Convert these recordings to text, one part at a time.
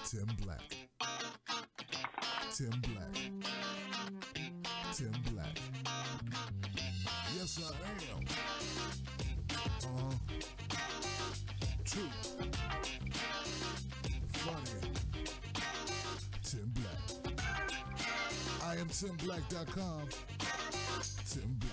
Tim Black. Tim Black. Tim Black. Yes, I am. Truth. Funny. Tim Black. I am TimBlack.com. Tim Black.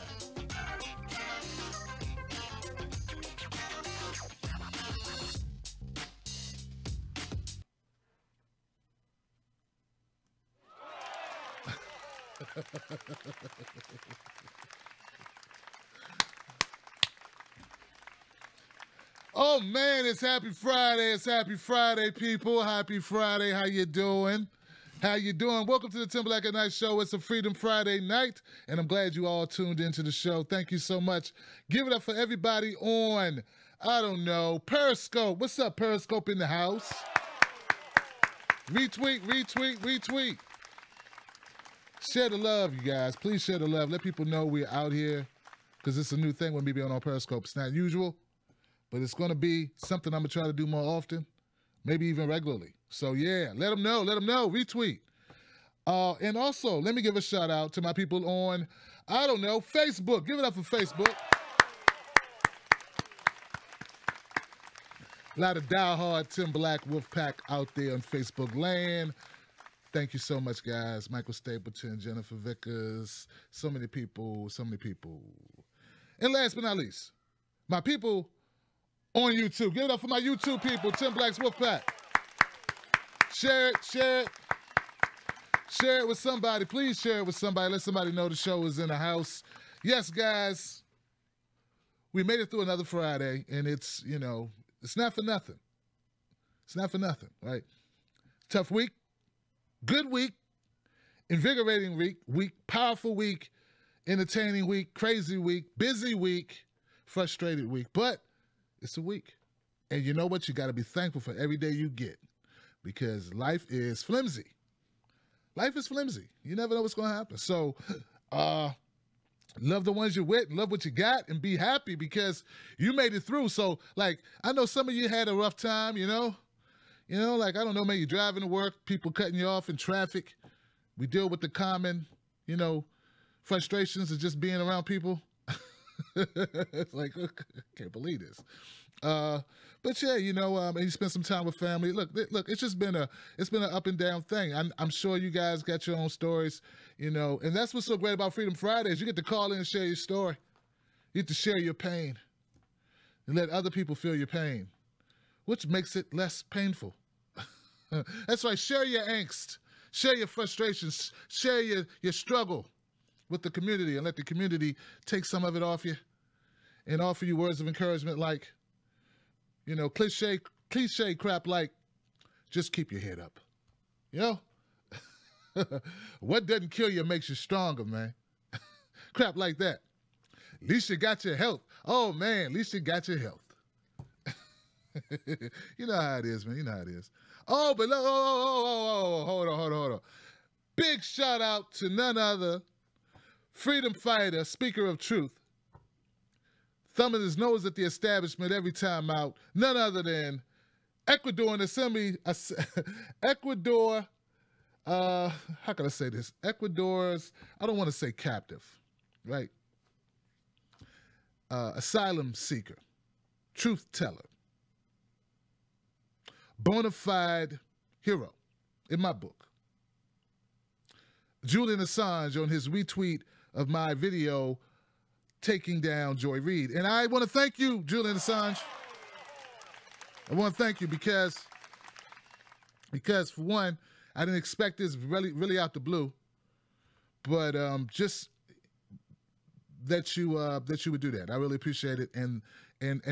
Oh man, it's Happy Friday. It's Happy Friday, people. Happy Friday. How you doing? How you doing? Welcome to the Tim Black at Night Show. It's a Freedom Friday night, and I'm glad you all tuned into the show. Thank you so much. Give it up for everybody on, I don't know, Periscope. What's up, Periscope in the house? Retweet, retweet, retweet. Share the love, you guys. Please share the love. Let people know we're out here, because it's a new thing when we be on Periscope. It's not usual, but it's going to be something I'm going to try to do more often, maybe even regularly. So, yeah, let them know. Let them know. Retweet. And also, let me give a shout-out to my people on, I don't know, Facebook. Give it up for Facebook. A lot of diehard Tim Black Wolfpack out there on Facebook land. Thank you so much, guys. Michael Stapleton, Jennifer Vickers, so many people, so many people. And last but not least, my people on YouTube. Give it up for my YouTube people, Tim Black's Wolfpack. Share it, share it. Share it with somebody. Please share it with somebody. Let somebody know the show is in the house. Yes, guys, we made it through another Friday, and it's, you know, it's not for nothing. It's not for nothing, right? Tough week. Good week, invigorating week, powerful week, entertaining week, crazy week, busy week, frustrated week. But it's a week. And you know what? You got to be thankful for every day you get, because life is flimsy. Life is flimsy. You never know what's going to happen. So love the ones you're with, love what you got, and be happy because you made it through. So, like, I know some of you had a rough time, you know? You know, like, I don't know, maybe you're driving to work, people cutting you off in traffic. We deal with the common, you know, frustrations of just being around people. It's like, I can't believe this. But yeah, you know, and you spend some time with family. Look, it's just been an up and down thing. I'm sure you guys got your own stories, you know, and that's what's so great about Freedom Fridays. You get to call in and share your story. You get to share your pain and let other people feel your pain, which makes it less painful. That's right. Share your angst, share your frustrations, share your struggle with the community, and let the community take some of it off you and offer you words of encouragement like, you know, cliche crap like, just keep your head up. You know? What doesn't kill you makes you stronger, man. Crap like that. At least you got your health. Oh, man, at least you got your health. You know how it is, man. You know how it is. Oh, but look, hold on. Big shout out to none other, freedom fighter, speaker of truth, thumbing his nose at the establishment every time out, none other than Ecuador and Assembly, Ecuador, how can I say this? Ecuador's, I don't want to say captive, right? Asylum seeker, truth teller, bona fide hero in my book. Julian Assange on his retweet of my video taking down Joy Reid. And I want to thank you, Julian Assange. I want to thank you because for one, I didn't expect this really out the blue, but just that you would do that. I really appreciate it. And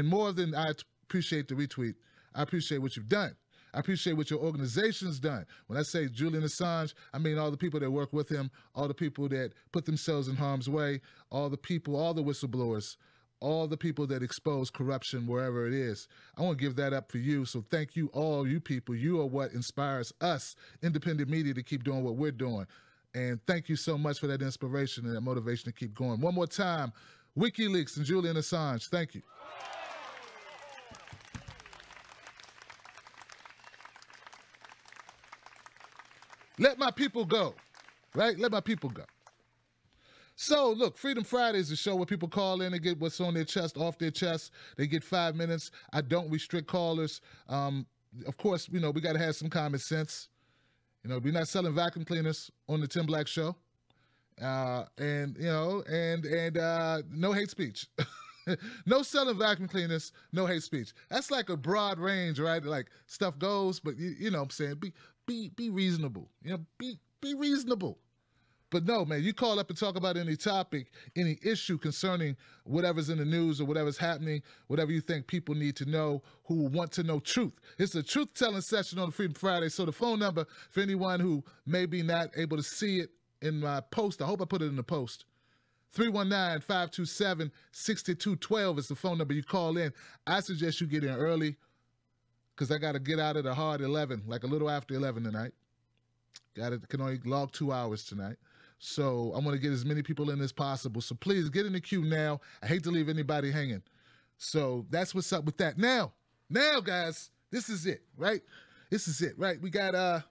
more than I appreciate the retweet, I appreciate what you've done. I appreciate what your organization's done. When I say Julian Assange, I mean all the people that work with him, all the people that put themselves in harm's way, all the people, all the whistleblowers, all the people that expose corruption wherever it is. I want to give that up for you. So thank you, all you people. You are what inspires us, independent media, to keep doing what we're doing. And thank you so much for that inspiration and that motivation to keep going. One more time, WikiLeaks and Julian Assange. Thank you. Let my people go, right? Let my people go. So, look, Freedom Friday is a show where people call in and get what's on their chest, off their chest. They get 5 minutes. I don't restrict callers. Of course, we got to have some common sense. We're not selling vacuum cleaners on the Tim Black Show. And no hate speech. No selling vacuum cleaners, no hate speech. That's like a broad range, right? Like stuff goes, but you know what I'm saying? Be reasonable. Be reasonable. But no, man, you call up and talk about any topic, any issue concerning whatever's in the news or whatever's happening, whatever you think people need to know who want to know truth. It's a truth-telling session on Freedom Friday. So the phone number for anyone who may be not able to see it in my post, I hope I put it in the post, 319-527-6212 is the phone number you call in. I suggest you get in early because I got to get out at a hard 11, like a little after 11 tonight. Can only log 2 hours tonight. So I'm going to get as many people in as possible. So please get in the queue now. I hate to leave anybody hanging. So that's what's up with that. Now, guys, this is it, right? This is it, right? We got, I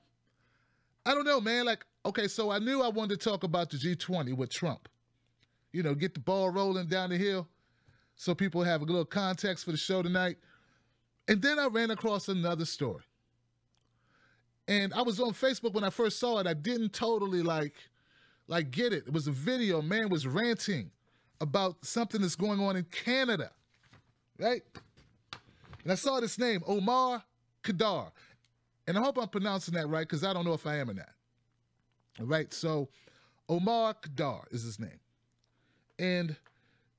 don't know, man. Like, okay, so I knew I wanted to talk about the G20 with Trump. Get the ball rolling down the hill so people have a little context for the show tonight. And then I ran across another story. And I was on Facebook when I first saw it. I didn't totally like get it. It was a video. Man was ranting about something that's going on in Canada, right? And I saw this name, Omar Kadr. And I hope I'm pronouncing that right because I don't know if I am or not. All right, so Omar Kadr is his name. And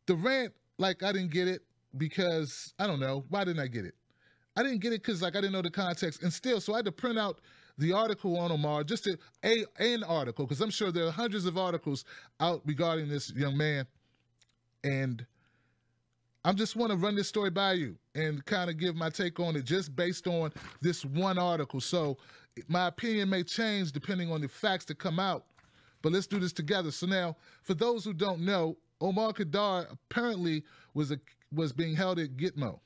the rant, I didn't get it because, I don't know, why didn't I get it? I didn't get it because, I didn't know the context. And still, so I had to print out the article on Omar, just an article, because I'm sure there are hundreds of articles out regarding this young man. And I just want to run this story by you and kind of give my take on it just based on this one article. So my opinion may change depending on the facts that come out. But let's do this together. So now, for those who don't know, Omar Kadr apparently was being held at Gitmo,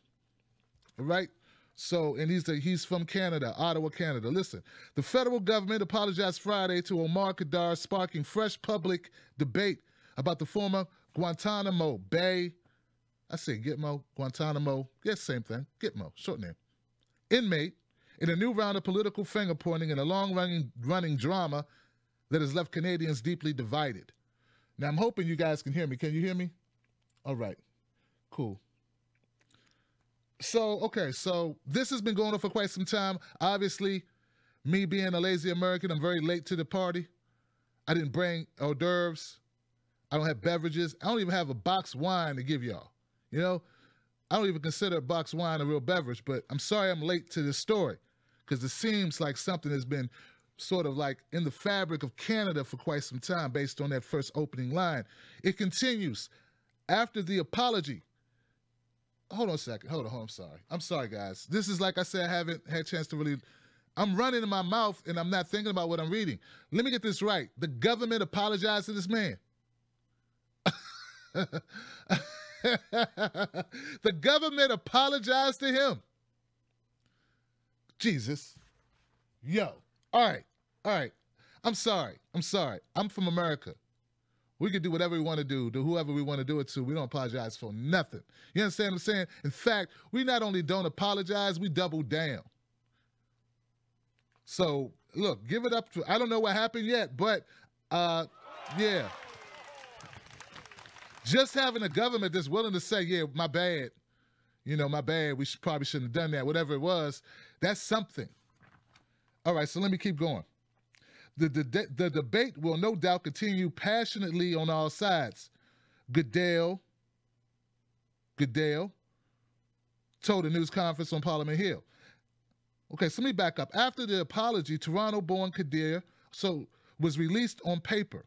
all right? So, and he's from Canada, Ottawa, Canada. Listen, the federal government apologized Friday to Omar Kadr, sparking fresh public debate about the former Guantanamo Bay, I say Gitmo, Guantanamo, yes, same thing, Gitmo, short name, inmate in a new round of political finger-pointing and a long-running drama that has left Canadians deeply divided. Now, I'm hoping you guys can hear me. Can you hear me? All right, cool. So, okay, so this has been going on for quite some time. Obviously, me being a lazy American, I'm very late to the party. I didn't bring hors d'oeuvres. I don't have beverages. I don't even have a box wine to give y'all. I don't even consider a box wine a real beverage, but I'm sorry I'm late to this story because it seems like something has been sort of like in the fabric of Canada for quite some time based on that first opening line. It continues. After the apology, hold on a second. Hold on. I'm sorry, guys. This is, like I said, I haven't had a chance to really, I'm running in my mouth and I'm not thinking about what I'm reading. Let me get this right. The government apologized to this man. The government apologized to him. Jesus. Yo. All right. I'm sorry. I'm from America. We can do whatever we want to do to whoever we want to do it to. We don't apologize for nothing. You understand what I'm saying? In fact, we not only don't apologize, we double down. So, look, give it up to, I don't know what happened yet, but, yeah. Just having a government that's willing to say, yeah, my bad, my bad, we probably shouldn't have done that, whatever it was, that's something. All right, so let me keep going. The debate will no doubt continue passionately on all sides. Goodale told a news conference on Parliament Hill. Okay, so let me back up. After the apology, Toronto-born Kadr was released on paper.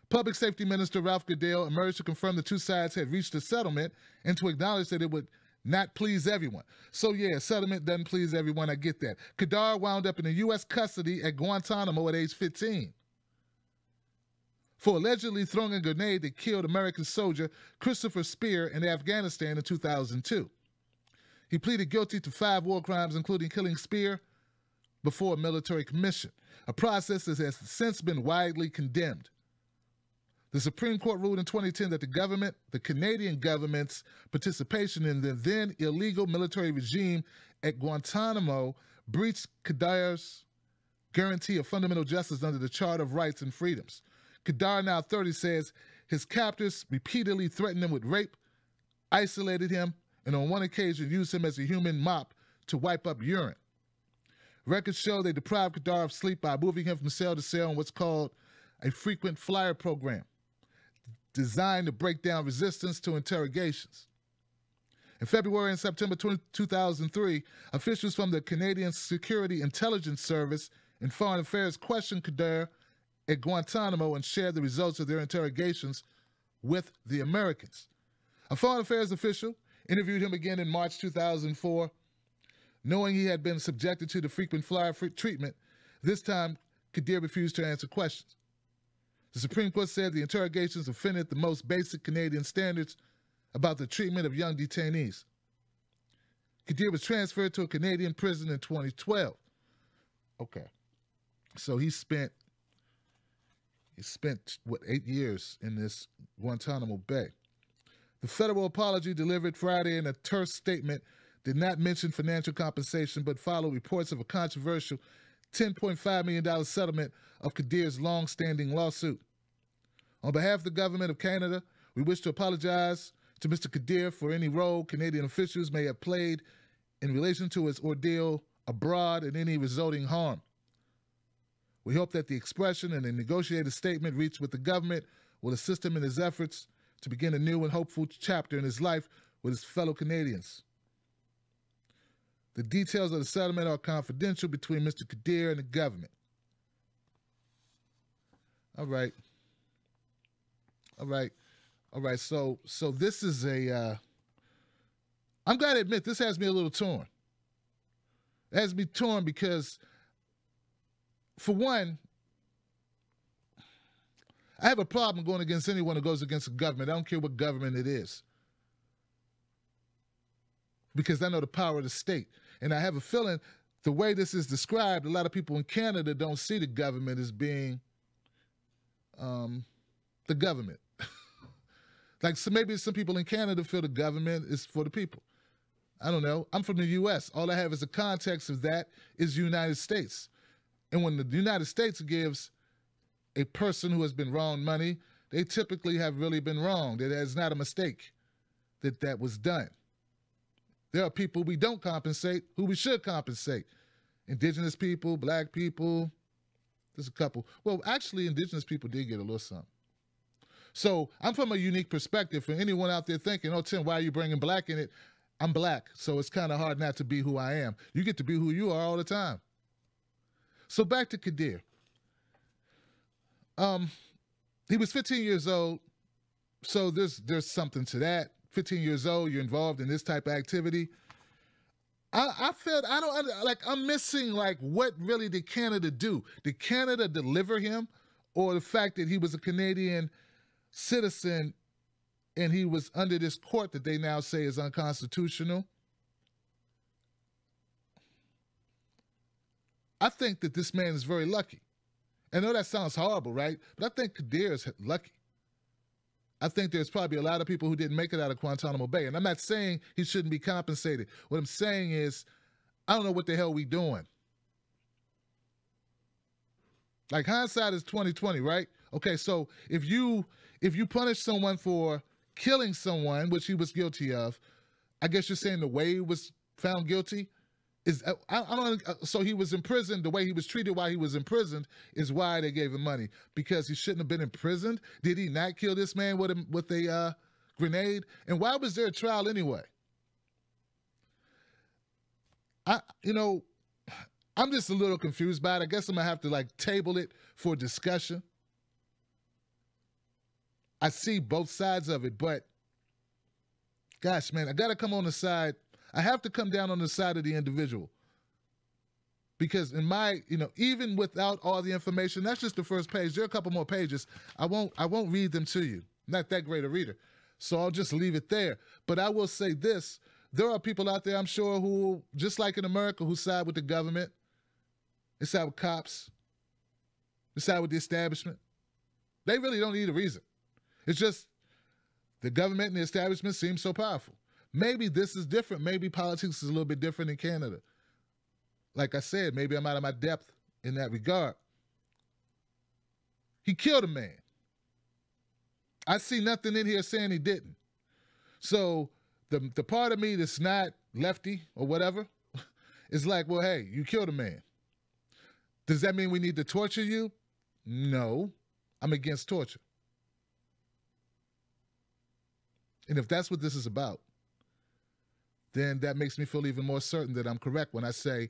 Public Safety Minister Ralph Goodale emerged to confirm the two sides had reached a settlement and to acknowledge that it would not please everyone. So yeah, settlement doesn't please everyone, I get that. Kadr wound up in the U.S. custody at Guantanamo at age 15 for allegedly throwing a grenade that killed American soldier Christopher Spear in Afghanistan in 2002. He pleaded guilty to 5 war crimes, including killing Spear, before a military commission, a process that has since been widely condemned. The Supreme Court ruled in 2010 that the Canadian government's participation in the then illegal military regime at Guantanamo breached Kadr's guarantee of fundamental justice under the Charter of Rights and Freedoms. Kadr, now 30, says his captors repeatedly threatened him with rape, isolated him, and on one occasion used him as a human mop to wipe up urine. Records show they deprived Kadr of sleep by moving him from cell to cell in what's called a frequent flyer program, designed to break down resistance to interrogations. In February and September 2003, officials from the Canadian Security Intelligence Service and Foreign Affairs questioned Kadr at Guantanamo and shared the results of their interrogations with the Americans. A Foreign Affairs official interviewed him again in March 2004. Knowing he had been subjected to the frequent flyer treatment, this time Kadr refused to answer questions. The Supreme Court said the interrogations offended the most basic Canadian standards about the treatment of young detainees. Kadr was transferred to a Canadian prison in 2012. Okay. So he spent, what, 8 years in this Guantanamo Bay. The federal apology delivered Friday in a terse statement did not mention financial compensation, but followed reports of a controversial $10.5 million settlement of Kadr's long-standing lawsuit. On behalf of the government of Canada, we wish to apologize to Mr. Kadr for any role Canadian officials may have played in relation to his ordeal abroad and any resulting harm. We hope that the expression and the negotiated statement reached with the government will assist him in his efforts to begin a new and hopeful chapter in his life with his fellow Canadians. The details of the settlement are confidential between Mr. Kadr and the government. All right. So this is I'm glad to admit this has me a little torn. It has me torn because, for one, I have a problem going against anyone who goes against the government. I don't care what government it is, because I know the power of the state. And I have a feeling the way this is described, a lot of people in Canada don't see the government as being the government. Like, so maybe some people in Canada feel the government is for the people. I don't know. I'm from the U.S. All I have as a context of that is the United States. And when the United States gives a person who has been wronged money, they typically have really been wronged. It is not a mistake that was done. There are people we don't compensate who we should compensate. Indigenous people, black people, there's a couple. Well, actually, indigenous people did get a little something. So I'm from a unique perspective. For anyone out there thinking, oh, Tim, why are you bringing black in it? I'm black, so it's kind of hard not to be who I am. You get to be who you are all the time. So back to Kadr. He was 15 years old, so there's something to that. 15 years old, you're involved in this type of activity. I felt, I'm missing, what really did Canada do? Did Canada deliver him? Or the fact that he was a Canadian citizen and he was under this court that they now say is unconstitutional? I think that this man is very lucky. I know that sounds horrible, right? But I think Kadr is lucky. I think there's probably a lot of people who didn't make it out of Guantanamo Bay. And I'm not saying he shouldn't be compensated. What I'm saying is, I don't know what the hell we doing. Like, hindsight is 20/20, right? Okay, so if you punish someone for killing someone, which he was guilty of, I guess you're saying the way he was found guilty is, so he was imprisoned, the way he was treated while he was imprisoned is why they gave him money, because he shouldn't have been imprisoned. Did he not kill this man with a grenade? And why was there a trial anyway? I'm just a little confused by it. I guess I'm gonna have to table it for discussion. I see both sides of it, but gosh, man, I gotta come on the side. I have to come down on the side of the individual. Because in my, even without all the information, that's just the first page. There are a couple more pages. I won't read them to you. I'm not that great a reader. So I'll just leave it there. But I will say this. There are people out there, I'm sure, who, just like in America, who side with the government. They side with cops. They side with the establishment. They really don't need a reason. It's just the government and the establishment seem so powerful. Maybe this is different. Maybe politics is a little bit different in Canada. Like I said, maybe I'm out of my depth in that regard. He killed a man. I see nothing in here saying he didn't. So the part of me that's not lefty or whatever is like, well, hey, you killed a man. Does that mean we need to torture you? No, I'm against torture. And if that's what this is about, then that makes me feel even more certain that I'm correct when I say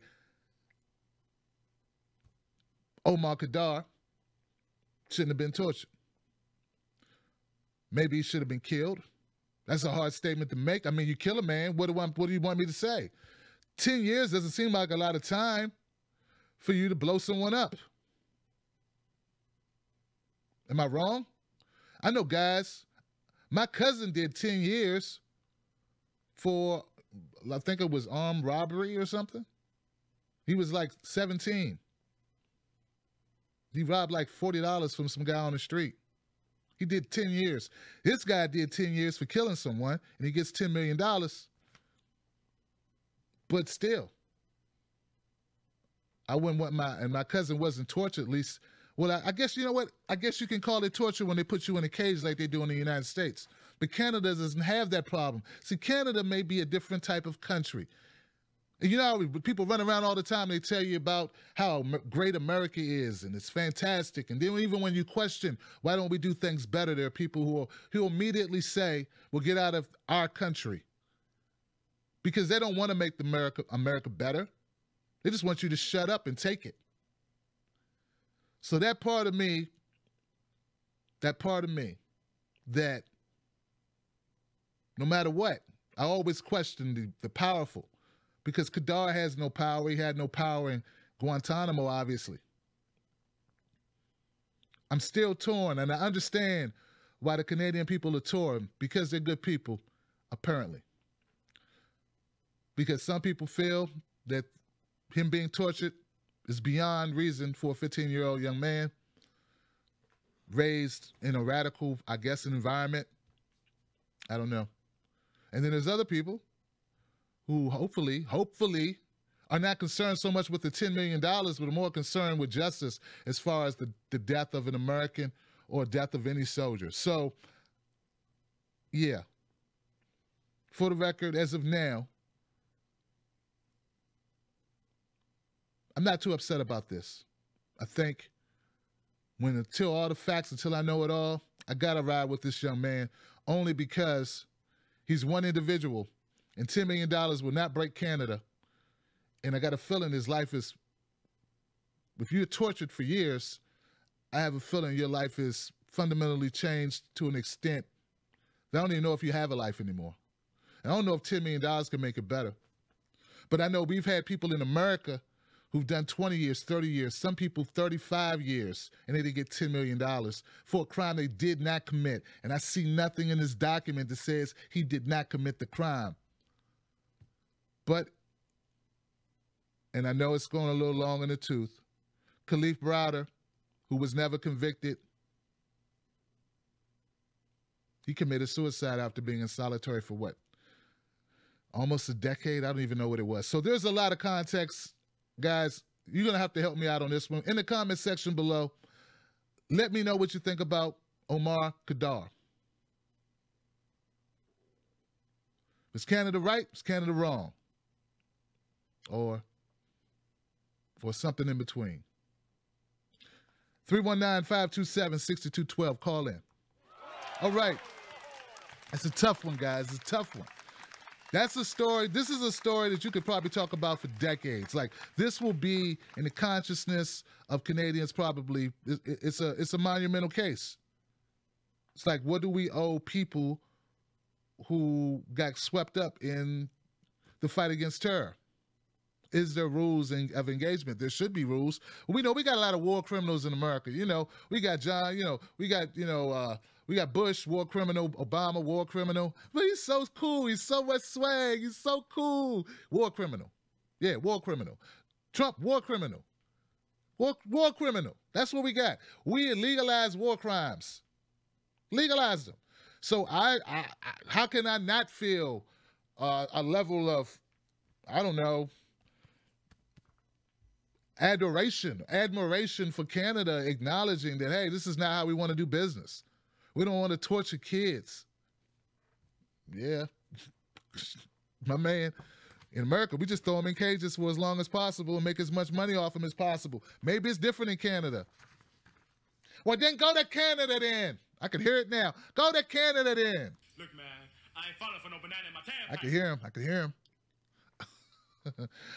Omar Kadr shouldn't have been tortured. Maybe he should have been killed. That's a hard statement to make. I mean, you kill a man, what do you want me to say? 10 years doesn't seem like a lot of time for you to blow someone up. Am I wrong? I know guys, my cousin did 10 years for, I think it was armed robbery or something. He was like 17. He robbed like $40 from some guy on the street. He did 10 years. This guy did 10 years for killing someone, and he gets $10 million. But still, I wouldn't want my cousin wasn't tortured, at least. Well, I guess, you know what? I guess you can call it torture when they put you in a cage like they do in the United States. But Canada doesn't have that problem. See, Canada may be a different type of country. And you know, people run around all the time, they tell you about how great America is, and it's fantastic. And then even when you question, why don't we do things better, there are people who immediately say, well, get out of our country. Because they don't want to make America better. They just want you to shut up and take it. So that part of me, that no matter what, I always question the powerful. Because Kadr has no power. He had no power in Guantanamo, obviously. I'm still torn, and I understand why the Canadian people are torn, because they're good people, apparently. Because some people feel that him being tortured is beyond reason for a 15-year-old young man raised in a radical, I guess, environment. I don't know. And then there's other people who hopefully are not concerned so much with the $10 million, but are more concerned with justice as far as the death of an American or death of any soldier. So, yeah. For the record, as of now, I'm not too upset about this. I think until all the facts, until I know it all, I gotta ride with this young man, only because he's one individual. And $10 million will not break Canada. And I got a feeling his life is, if you're tortured for years, I have a feeling your life is fundamentally changed to an extent that I don't even know if you have a life anymore. And I don't know if $10 million can make it better. But I know we've had people in America who've done 20 years, 30 years, some people 35 years, and they didn't get $10 million for a crime they did not commit. And I see nothing in this document that says he did not commit the crime. But, and I know it's going a little long in the tooth, Khalif Browder, who was never convicted, he committed suicide after being in solitary for what? Almost a decade? I don't even know what it was. So there's a lot of context. Guys, you're going to have to help me out on this one. In the comment section below, let me know what you think about Omar Kadr. Is Canada right? Is Canada wrong? Or something in between. 319-527-6212. Call in. All right. It's a tough one, guys. It's a tough one. That's a story. This is a story that you could probably talk about for decades. Like, this will be in the consciousness of Canadians probably. It's a monumental case. It's like, what do we owe people who got swept up in the fight against terror? Is there rules of engagement? There should be rules. We know we got a lot of war criminals in America. You know, we got John, we got Bush, war criminal, Obama, war criminal. But he's so cool. He's so much swag. He's so cool. War criminal. Yeah, war criminal. Trump, war criminal. War criminal. That's what we got. We legalize war crimes. Legalize them. So how can I not feel a level of, I don't know, admiration for Canada, acknowledging that, hey, this is not how we want to do business. We don't want to torture kids. Yeah. My man, in America, we just throw them in cages for as long as possible and make as much money off them as possible. Maybe it's different in Canada. Well, then go to Canada then. I can hear it now. Go to Canada then. Look, man, I ain't falling for no banana in my tailpipe. I can hear him. I can hear him.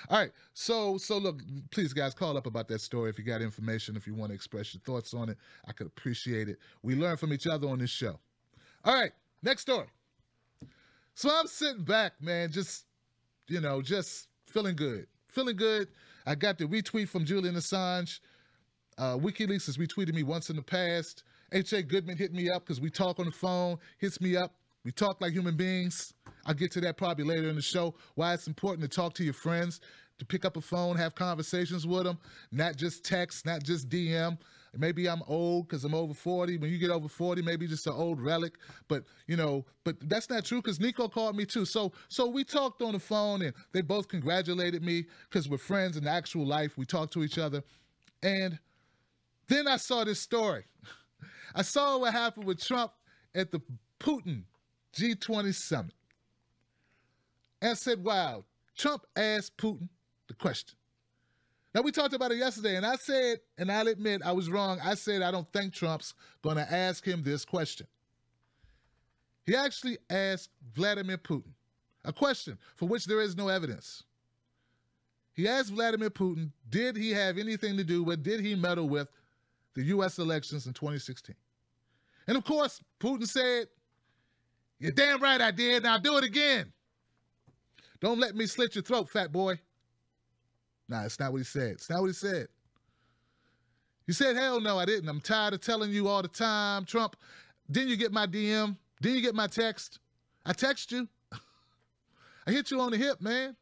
All right. So look, please, guys, call up about that story if you got information, if you want to express your thoughts on it. I could appreciate it. We learn from each other on this show. All right. Next story. So I'm sitting back, man, just feeling good. Feeling good. I got the retweet from Julian Assange. WikiLeaks has retweeted me once in the past. H.A. Goodman hit me up because we talk on the phone, hits me up. We talk like human beings. I'll get to that probably later in the show, why it's important to talk to your friends, to pick up a phone, have conversations with them, not just text, not just DM. Maybe I'm old because I'm over 40. When you get over 40, maybe just an old relic. But that's not true because Nico called me too. So we talked on the phone and they both congratulated me because we're friends in actual life. We talk to each other. And then I saw this story. I saw what happened with Trump at the Putin G20 summit. And I said, wow, Trump asked Putin the question. Now, we talked about it yesterday, and I said, and I'll admit I was wrong, I said I don't think Trump's going to ask him this question. He actually asked Vladimir Putin a question for which there is no evidence. He asked Vladimir Putin, did he have anything to do with, did he meddle with the U.S. elections in 2016? And of course, Putin said, you're damn right I did, now do it again. Don't let me slit your throat, fat boy. Nah, it's not what he said. It's not what he said. He said, hell no, I didn't. I'm tired of telling you all the time, Trump, didn't you get my DM? Didn't you get my text? I text you. I hit you on the hip, man.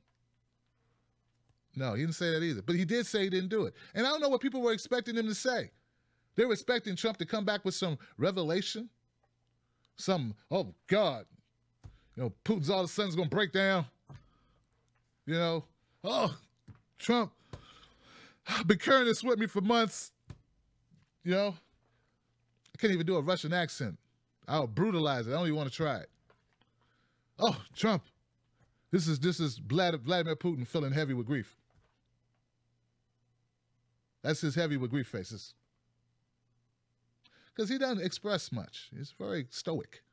No, he didn't say that either. But he did say he didn't do it. And I don't know what people were expecting him to say. They were expecting Trump to come back with some revelation. Oh, God. Putin's all of a sudden going to break down. Oh, Trump, I've been carrying this with me for months. I can't even do a Russian accent. I'll brutalize it. I don't even want to try it. Oh, Trump, this is Vladimir Putin feeling heavy with grief. That's his heavy with grief faces. Because he doesn't express much. He's very stoic.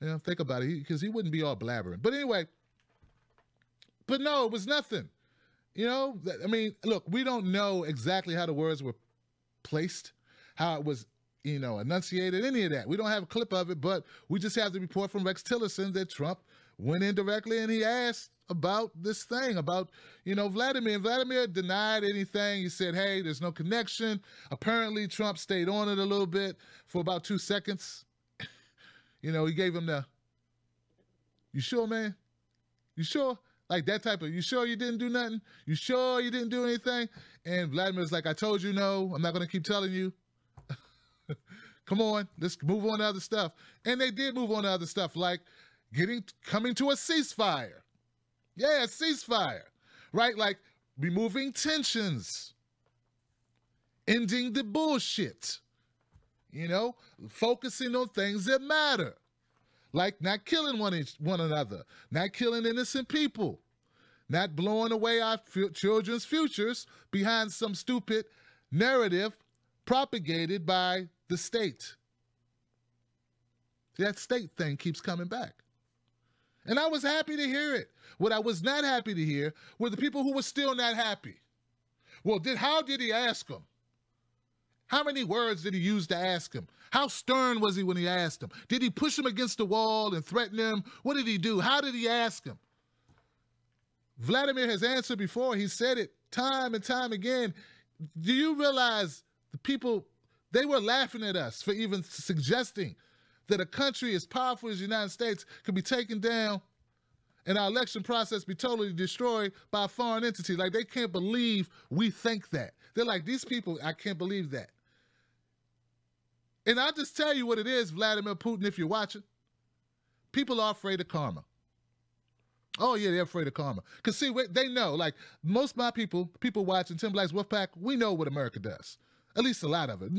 Think about it, because he wouldn't be all blabbering. But anyway, but no, it was nothing. Look, we don't know exactly how the words were placed, how it was, enunciated, any of that. We don't have a clip of it, but we just have the report from Rex Tillerson that Trump went in directly and he asked about this thing, about, Vladimir. And Vladimir denied anything. He said, hey, there's no connection. Apparently, Trump stayed on it a little bit for about 2 seconds. He gave him you sure, man? You sure? Like that type of, you sure you didn't do nothing? You sure you didn't do anything? And Vladimir's like, I told you no. I'm not going to keep telling you. Come on, let's move on to other stuff. And they did move on to other stuff, like coming to a ceasefire. Yeah, a ceasefire, right? Like removing tensions, ending the bullshit, focusing on things that matter. Like not killing one another, not killing innocent people, not blowing away our children's futures behind some stupid narrative propagated by the state. That state thing keeps coming back. And I was happy to hear it. What I was not happy to hear were the people who were still not happy. Well, how did he ask them? How many words did he use to ask him? How stern was he when he asked him? Did he push him against the wall and threaten him? What did he do? How did he ask him? Vladimir has answered before. He said it time and time again. Do you realize the people, they were laughing at us for even suggesting that a country as powerful as the United States could be taken down and our election process be totally destroyed by a foreign entity. Like, they can't believe we think that. They're like, these people, I can't believe that. And I'll just tell you what it is, Vladimir Putin, if you're watching. People are afraid of karma. Oh, yeah, they're afraid of karma. Because, see, they know, like, most of my people watching Tim Black's Wolfpack, we know what America does. At least a lot of it.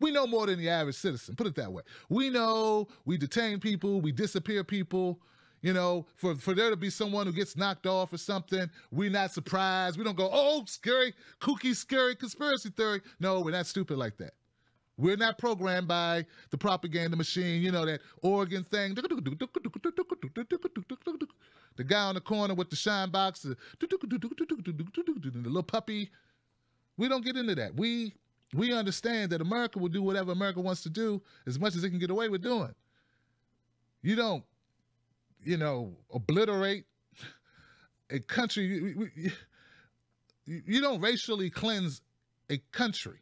We know more than the average citizen, put it that way. We know we detain people, we disappear people. You know, for there to be someone who gets knocked off or something, we're not surprised. We don't go, oh, scary, kooky, scary conspiracy theory. No, we're not stupid like that. We're not programmed by the propaganda machine, you know, that organ thing. The guy on the corner with the shine box, the little puppy. We don't get into that. We understand that America will do whatever America wants to do as much as it can get away with doing. You don't, you know, obliterate a country. You don't racially cleanse a country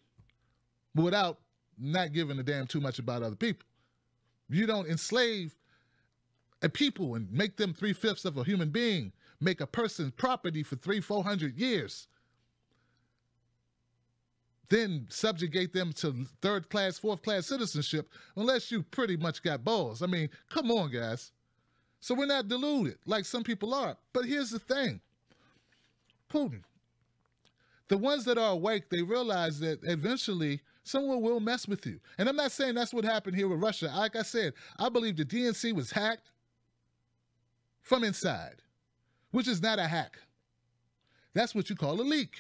without not giving a damn too much about other people. You don't enslave a people and make them 3/5 of a human being, make a person's property for 300-400 years, then subjugate them to 3rd class, 4th class citizenship, unless you pretty much got balls. I mean, come on, guys. So we're not deluded like some people are. But here's the thing. Putin, the ones that are awake, they realize that eventually someone will mess with you. And I'm not saying that's what happened here with Russia. Like I said, I believe the DNC was hacked from inside, which is not a hack. That's what you call a leak.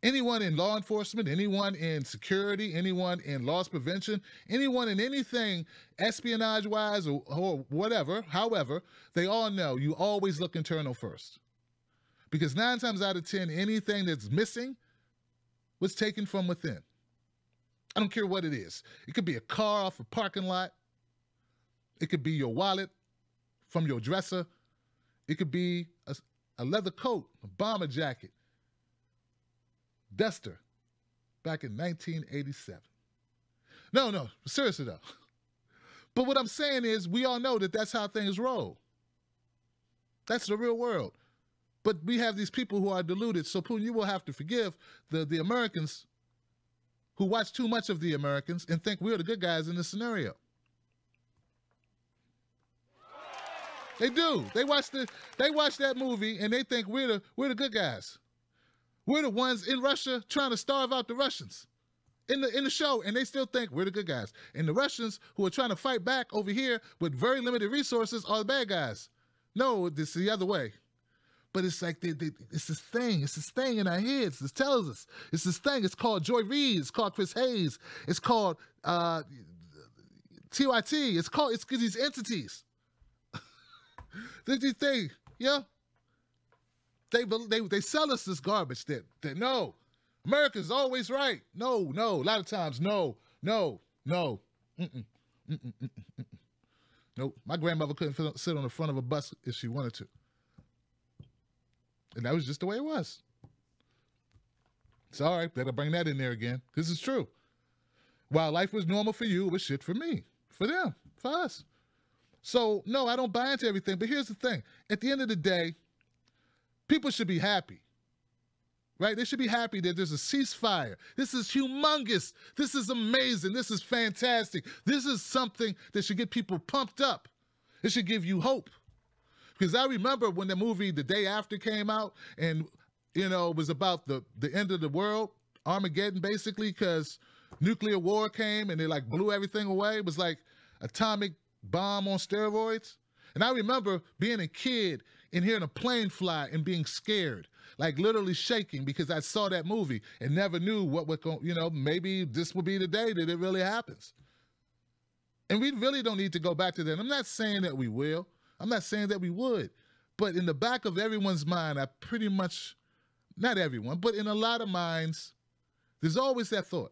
Anyone in law enforcement, anyone in security, anyone in loss prevention, anyone in anything espionage-wise or whatever, however, they all know you always look internal first. Because 9 times out of 10, anything that's missing was taken from within. I don't care what it is. It could be a car off a parking lot. It could be your wallet from your dresser. It could be a leather coat, a bomber jacket, duster, back in 1987. No, seriously though. But what I'm saying is, we all know that that's how things roll. That's the real world. But we have these people who are deluded. So Putin, you will have to forgive the Americans who watch too much of the Americans and think we're the good guys in this scenario. They do. They watch that movie and they think we're the good guys. We're the ones in Russia trying to starve out the Russians in the show, and they still think we're the good guys. And the Russians who are trying to fight back over here with very limited resources are the bad guys. No, it's the other way. But it's like it's this thing. It's this thing in our heads. This tells us. It's this thing. It's called Joy Reid. It's called Chris Hayes. It's called TYT. It's these entities. These things, yeah. They sell us this garbage that no, America's always right. No, a lot of times, no. Nope. My grandmother couldn't sit on the front of a bus if she wanted to. And that was just the way it was. Sorry, better bring that in there again, because it's true. While life was normal for you, it was shit for me, for them, for us. So, no, I don't buy into everything. But here's the thing. At the end of the day, people should be happy, right? They should be happy that there's a ceasefire. This is humongous. This is amazing. This is fantastic. This is something that should get people pumped up. It should give you hope. Because I remember when the movie The Day After came out and, you know, it was about the end of the world, Armageddon basically, because nuclear war came and they like blew everything away. It was like atomic bomb on steroids. And I remember being a kid and hearing a plane fly and being scared, like literally shaking because I saw that movie and never knew what would go, you know, maybe this will be the day that it really happens. And we really don't need to go back to that. I'm not saying that we will. I'm not saying that we would. But in the back of everyone's mind, I pretty much, not everyone, but in a lot of minds, there's always that thought.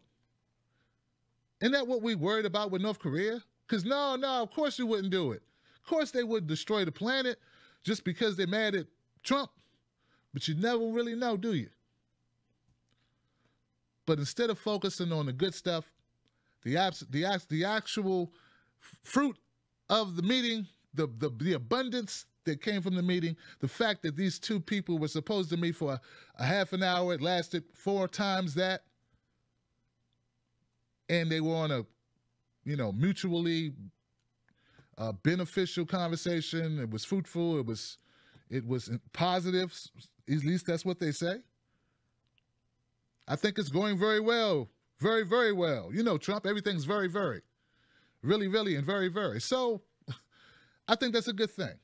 Isn't that what we worried about with North Korea? Because no, of course you wouldn't do it. Of course they would destroy the planet just because they're mad at Trump. But you never really know, do you? But instead of focusing on the good stuff, the actual fruit of the meeting, the abundance that came from the meeting, the fact that these two people were supposed to meet for a half an hour, it lasted 4 times that, and they were on a, mutually beneficial conversation. It was fruitful. It was positive. At least that's what they say. I think it's going very well. Very, very well. Trump, everything's very, very. Really, really, and very, very. So I think that's a good thing.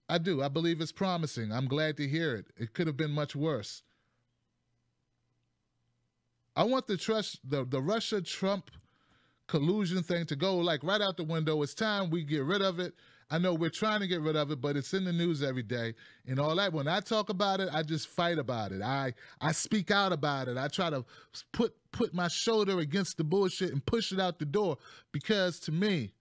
I do. I believe it's promising. I'm glad to hear it. It could have been much worse. I want the Russia-Trump collusion thing to go like right out the window. It's time we get rid of it. I know we're trying to get rid of it, but it's in the news every day and all that. When I talk about it, I just fight about it. I speak out about it. I try to put my shoulder against the bullshit and push it out the door, because to me,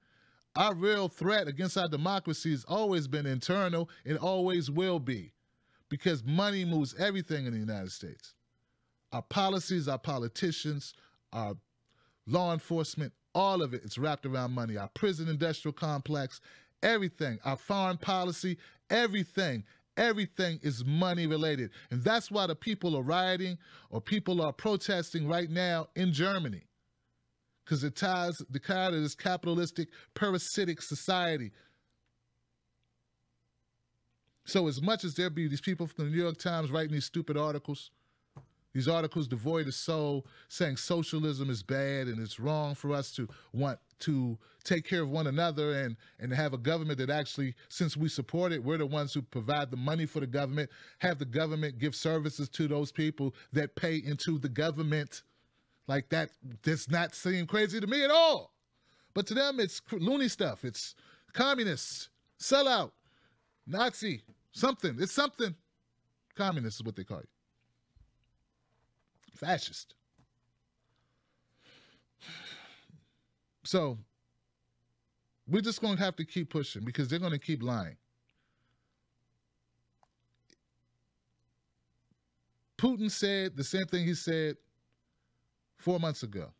our real threat against our democracy has always been internal and always will be, because money moves everything in the United States. Our policies, our politicians, our law enforcement, all of it is wrapped around money. Our prison industrial complex, everything, our foreign policy, everything is money related. And that's why the people are rioting or people are protesting right now in Germany. Because it ties the kind of this capitalistic, parasitic society. So as much as there be these people from the New York Times writing these stupid articles, these articles devoid of soul, saying socialism is bad and it's wrong for us to want to take care of one another and have a government that actually, since we support it, we're the ones who provide the money for the government, have the government give services to those people that pay into the government. Like that does not seem crazy to me at all. But to them, it's loony stuff. It's communists, sellout, Nazi, something. It's something. Communist is what they call you. Fascist. So we're just going to have to keep pushing because they're going to keep lying. Putin said the same thing he said 4 months ago.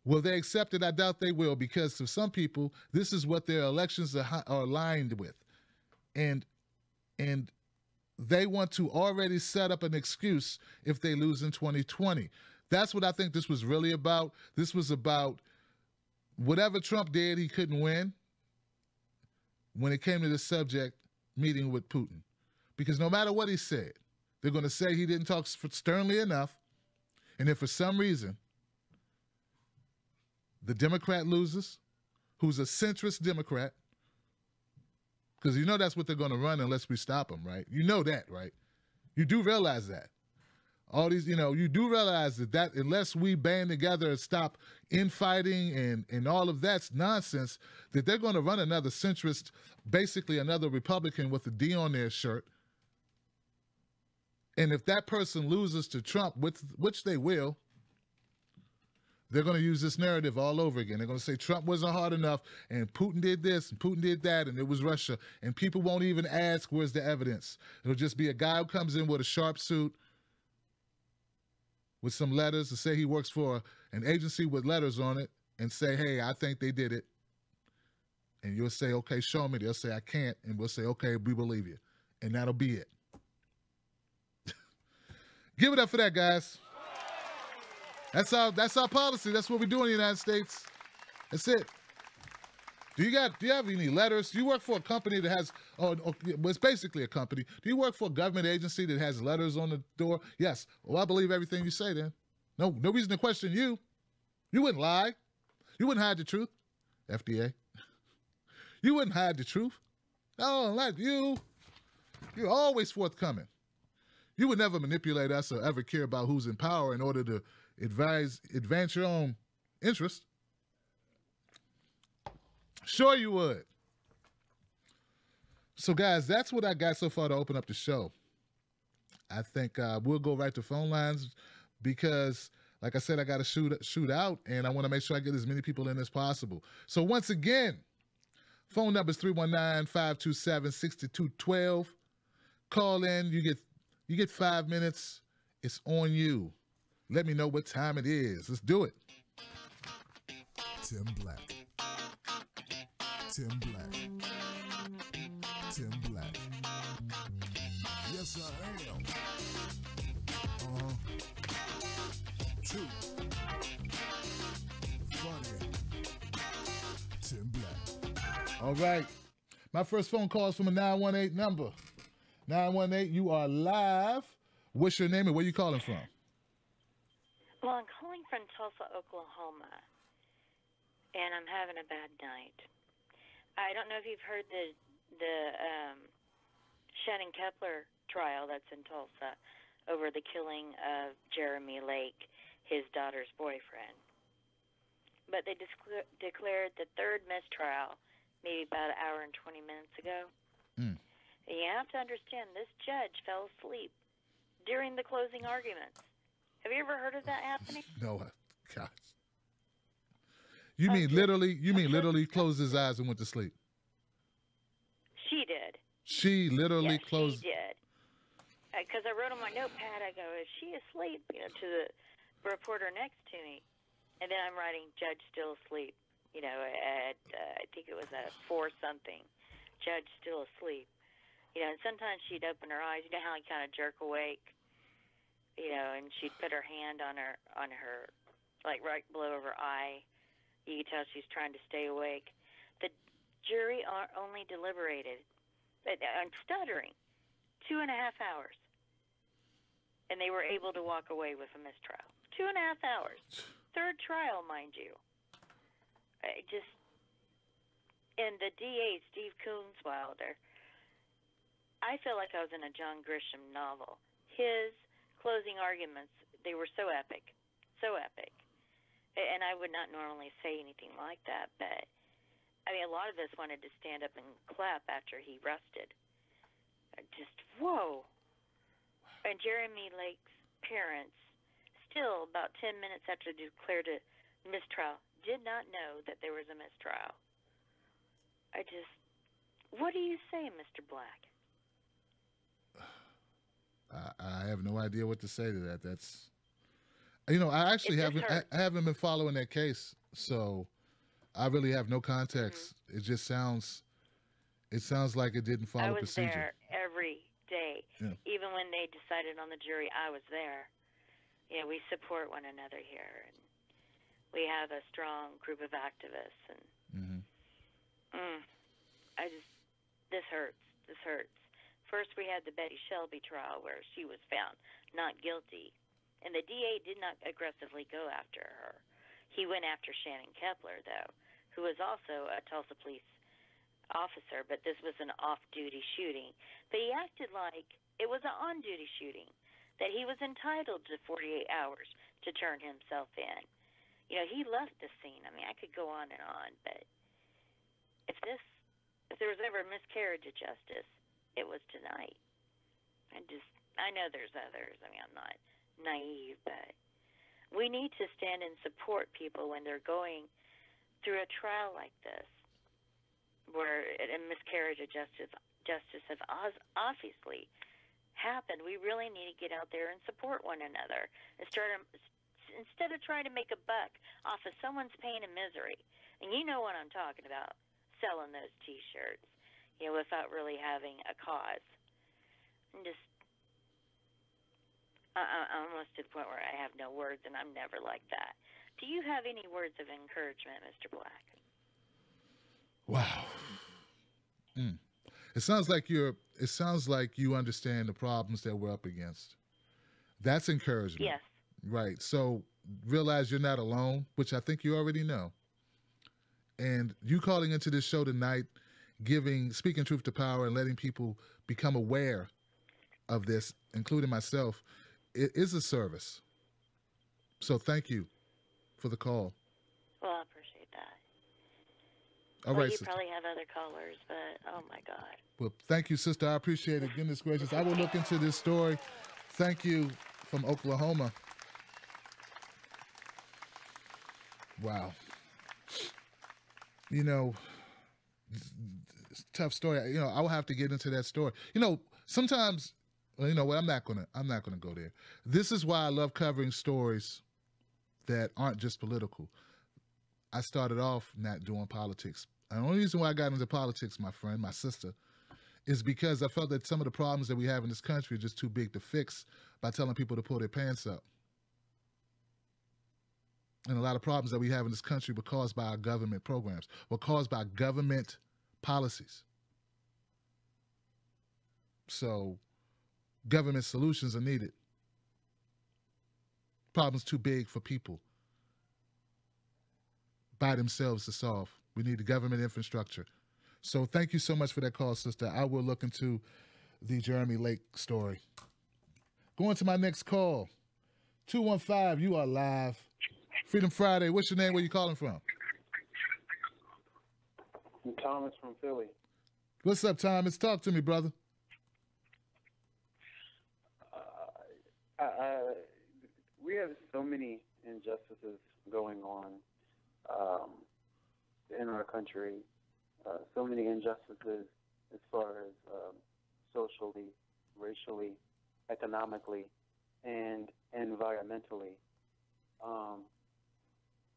Will they accept it? I doubt they will, because to some people, this is what their elections are aligned with. And they want to already set up an excuse if they lose in 2020. That's what I think this was really about. This was about whatever Trump did, he couldn't win when it came to the subject meeting with Putin. Because no matter what he said, they're going to say he didn't talk sternly enough. And if for some reason the Democrat loses, who's a centrist Democrat, because you know that's what they're going to run unless we stop them, right? You know that, right? You do realize that. All these, you do realize that unless we band together and stop infighting and all of that's nonsense, that they're going to run another centrist, basically another Republican with a D on their shirt. And if that person loses to Trump, which they will, they're going to use this narrative all over again. They're going to say Trump wasn't hard enough, and Putin did this, and Putin did that, and it was Russia. And people won't even ask, where's the evidence? It'll just be a guy who comes in with a sharp suit with some letters to say he works for an agency with letters on it and say, hey, I think they did it. And you'll say, okay, show me. They'll say, I can't. And we'll say, okay, we believe you. And that'll be it. Give it up for that, guys. That's our policy. That's what we do in the United States. That's it. Do you have any letters? Do you work for a company that has, well, it's basically a company. Do you work for a government agency that has letters on the door? Yes. Well, I believe everything you say then. No reason to question you. You wouldn't lie. You wouldn't hide the truth. FDA. You wouldn't hide the truth. No, not you. You're always forthcoming. You would never manipulate us or ever care about who's in power in order to advance your own interest. Sure you would. So, guys, that's what I got so far to open up the show. I think we'll go right to phone lines because, like I said, I got to shoot out, and I want to make sure I get as many people in as possible. So, once again, phone number is 319-527-6212. Call in. You get 5 minutes. It's on you. Let me know what time it is. Let's do it. Tim Black. Tim Black. Tim Black. Yes, I am. True. Funny. Tim Black. All right. My first phone call is from a 918 number. 918, you are live. What's your name and where you calling from? Well, I'm calling from Tulsa, Oklahoma, and I'm having a bad night. I don't know if you've heard the Shannon Kepler trial that's in Tulsa over the killing of Jeremy Lake, his daughter's boyfriend. But they declared the third mistrial maybe about an hour and 20 minutes ago. And you have to understand, this judge fell asleep during the closing arguments. Have you ever heard of that happening? No, gosh. You mean literally closed his eyes and went to sleep? She did. She literally yes, closed. She did. Because I wrote on my notepad, I go, is she asleep? To the reporter next to me. And then I'm writing, judge still asleep. At, I think it was at 4-something. Judge still asleep. And sometimes she'd open her eyes. You know how you kind of jerk awake? And she'd put her hand on her, like right below her eye. You could tell she's trying to stay awake. The jury only deliberated, I'm stuttering, 2.5 hours. And they were able to walk away with a mistrial. 2.5 hours. Third trial, mind you. And the DA, Steve Coonswilder, I feel like I was in a John Grisham novel. His closing arguments, they were so epic. So epic. And I would not normally say anything like that, but, I mean, a lot of us wanted to stand up and clap after he rested. Just, whoa. And Jeremy Lake's parents, still about 10 minutes after they declared a mistrial, did not know that there was a mistrial. What do you say, Mr. Black? I have no idea what to say to that. That's, I actually I haven't been following that case, so I really have no context. It just sounds like it didn't follow procedure. I was there every day. Yeah. Even when they decided on the jury, I was there. We support one another here, and we have a strong group of activists. And this hurts. This hurts. First, we had the Betty Shelby trial where she was found not guilty, and the DA did not aggressively go after her. He went after Shannon Kepler, though, who was also a Tulsa police officer, but this was an off-duty shooting. But he acted like it was an on-duty shooting, that he was entitled to 48 hours to turn himself in. He left the scene. I mean, I could go on and on, but if there was ever a miscarriage of justice, it was tonight. I know there's others. I mean, I'm not naive, but we need to stand and support people when they're going through a trial like this, where a miscarriage of justice has obviously happened. We really need to get out there and support one another and instead of trying to make a buck off of someone's pain and misery. And you know what I'm talking about, selling those T-shirts, without really having a cause. I'm almost to the point where I have no words, and I'm never like that. Do you have any words of encouragement, Mr. Black? Wow. It sounds like you understand the problems that we're up against. That's encouragement. Yes. Right. So realize you're not alone, which I think you already know. And you calling into this show tonight, speaking truth to power and letting people become aware of this, including myself, it is a service. So thank you for the call. Well, I appreciate that. All right, you sister. probably have other callers, but oh my God. Well, thank you, sister. I appreciate it. Goodness gracious. I will look into this story. Thank you from Oklahoma. Wow. Tough story. I will have to get into that story. Sometimes, you know what? I'm not gonna go there. This is why I love covering stories that aren't just political. I started off not doing politics. And the only reason why I got into politics, my friend, my sister, is because I felt that some of the problems that we have in this country are just too big to fix by telling people to pull their pants up. And a lot of problems that we have in this country were caused by our government programs, were caused by government policies. So government solutions are needed. Problems too big for people by themselves to solve. We need the government infrastructure. So thank you so much for that call, sister. I will look into the Jeremy Lake story. Going to my next call. 215, you are live. Freedom Friday. What's your name? Where you calling from? I'm Thomas from Philly. What's up, Thomas? Talk to me, brother. We have so many injustices going on in our country. So many injustices as far as socially, racially, economically, and environmentally.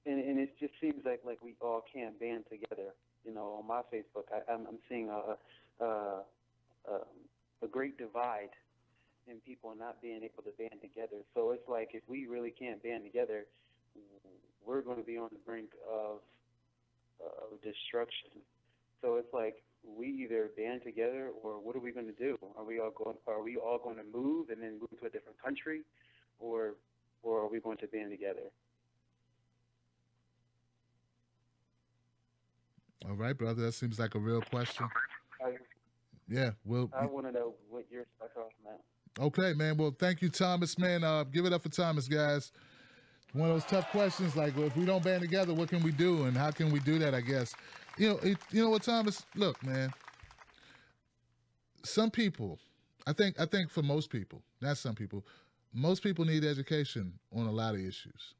And it just seems like we all can't band together. You know, on my Facebook, I'm seeing a great divide in people not being able to band together. So it's like if we really can't band together, we're going to be on the brink of destruction. So it's like we either band together, or what are we going to do? Are we all going to move and then move to a different country, or are we going to band together? All right, brother. That seems like a real question. Yeah, well, I want to know what your thoughts are on that. Okay, man. Well, thank you, Thomas, man. Give it up for Thomas, guys. One of those tough questions, like, well, if we don't band together, what can we do, and how can we do that? I guess, you know what, Thomas. Look, man. Some people, I think for most people, not some people, most people need education on a lot of issues.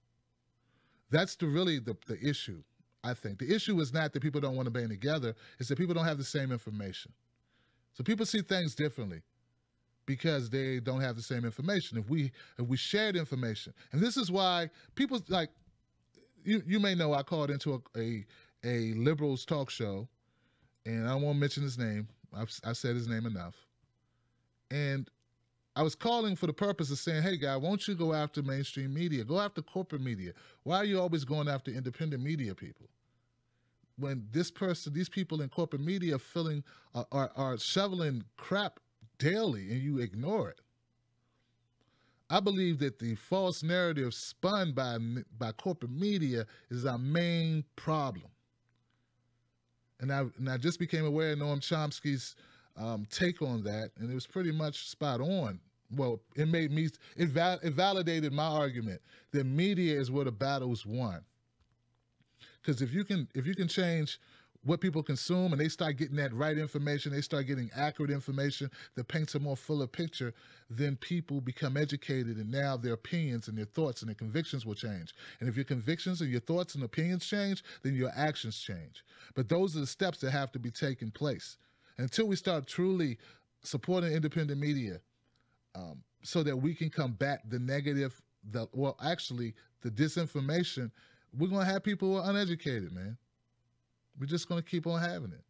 That's really the issue. I think the issue is not that people don't want to band together; it's that people don't have the same information. So people see things differently because they don't have the same information. If we shared information, and this is why people like you may know I called into a liberals talk show, and I won't mention his name. I've said his name enough, and I was calling for the purpose of saying, hey, guy, won't you go after mainstream media? Go after corporate media. Why are you always going after independent media people? When these people in corporate media are shoveling crap daily and you ignore it. I believe that the false narrative spun by corporate media is our main problem. And I just became aware of Noam Chomsky's take on that, and it was pretty much spot on. Well, it validated my argument that media is where the battle's won. Because if you can change what people consume and they start getting that right information, they start getting accurate information that paints a more fuller picture, then people become educated, and now their opinions and their thoughts and their convictions will change. And if your convictions and your thoughts and opinions change, then your actions change. But those are the steps that have to be taken place. Until we start truly supporting independent media, so that we can combat the negative, the disinformation, we're going to have people who are uneducated, man. We're just going to keep on having it.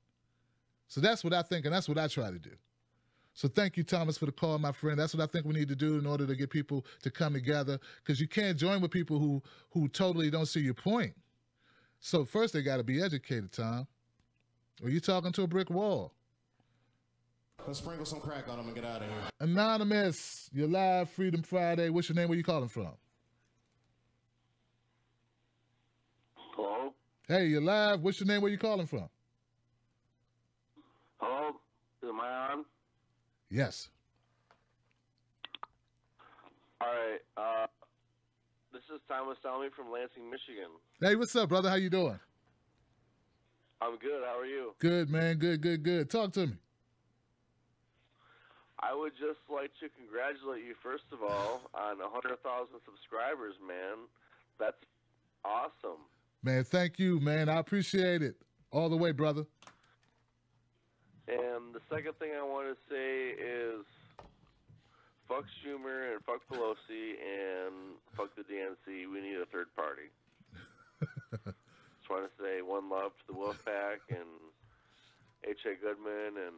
So that's what I think, and that's what I try to do. So thank you, Thomas, for the call, my friend. That's what I think we need to do in order to get people to come together, because you can't join with people who totally don't see your point. So first they got to be educated, Tom, or you're talking to a brick wall. Let's sprinkle some crack on them and get out of here. Anonymous, you're live, Freedom Friday. What's your name? Where you calling from? Hello? Hey, you're live. What's your name? Where you calling from? Hello? Am I on? Yes. All right. This is Thomas Salmi from Lansing, Michigan. Hey, what's up, brother? How you doing? I'm good. How are you? Good, man. Good. Talk to me. I would just like to congratulate you, first of all, on 100,000 subscribers, man. That's awesome. Man, thank you, man. I appreciate it. All the way, brother. And the second thing I want to say is fuck Schumer and fuck Pelosi and fuck the DNC. We need a third party. Just want to say one love to the Wolfpack and H.A. Goodman and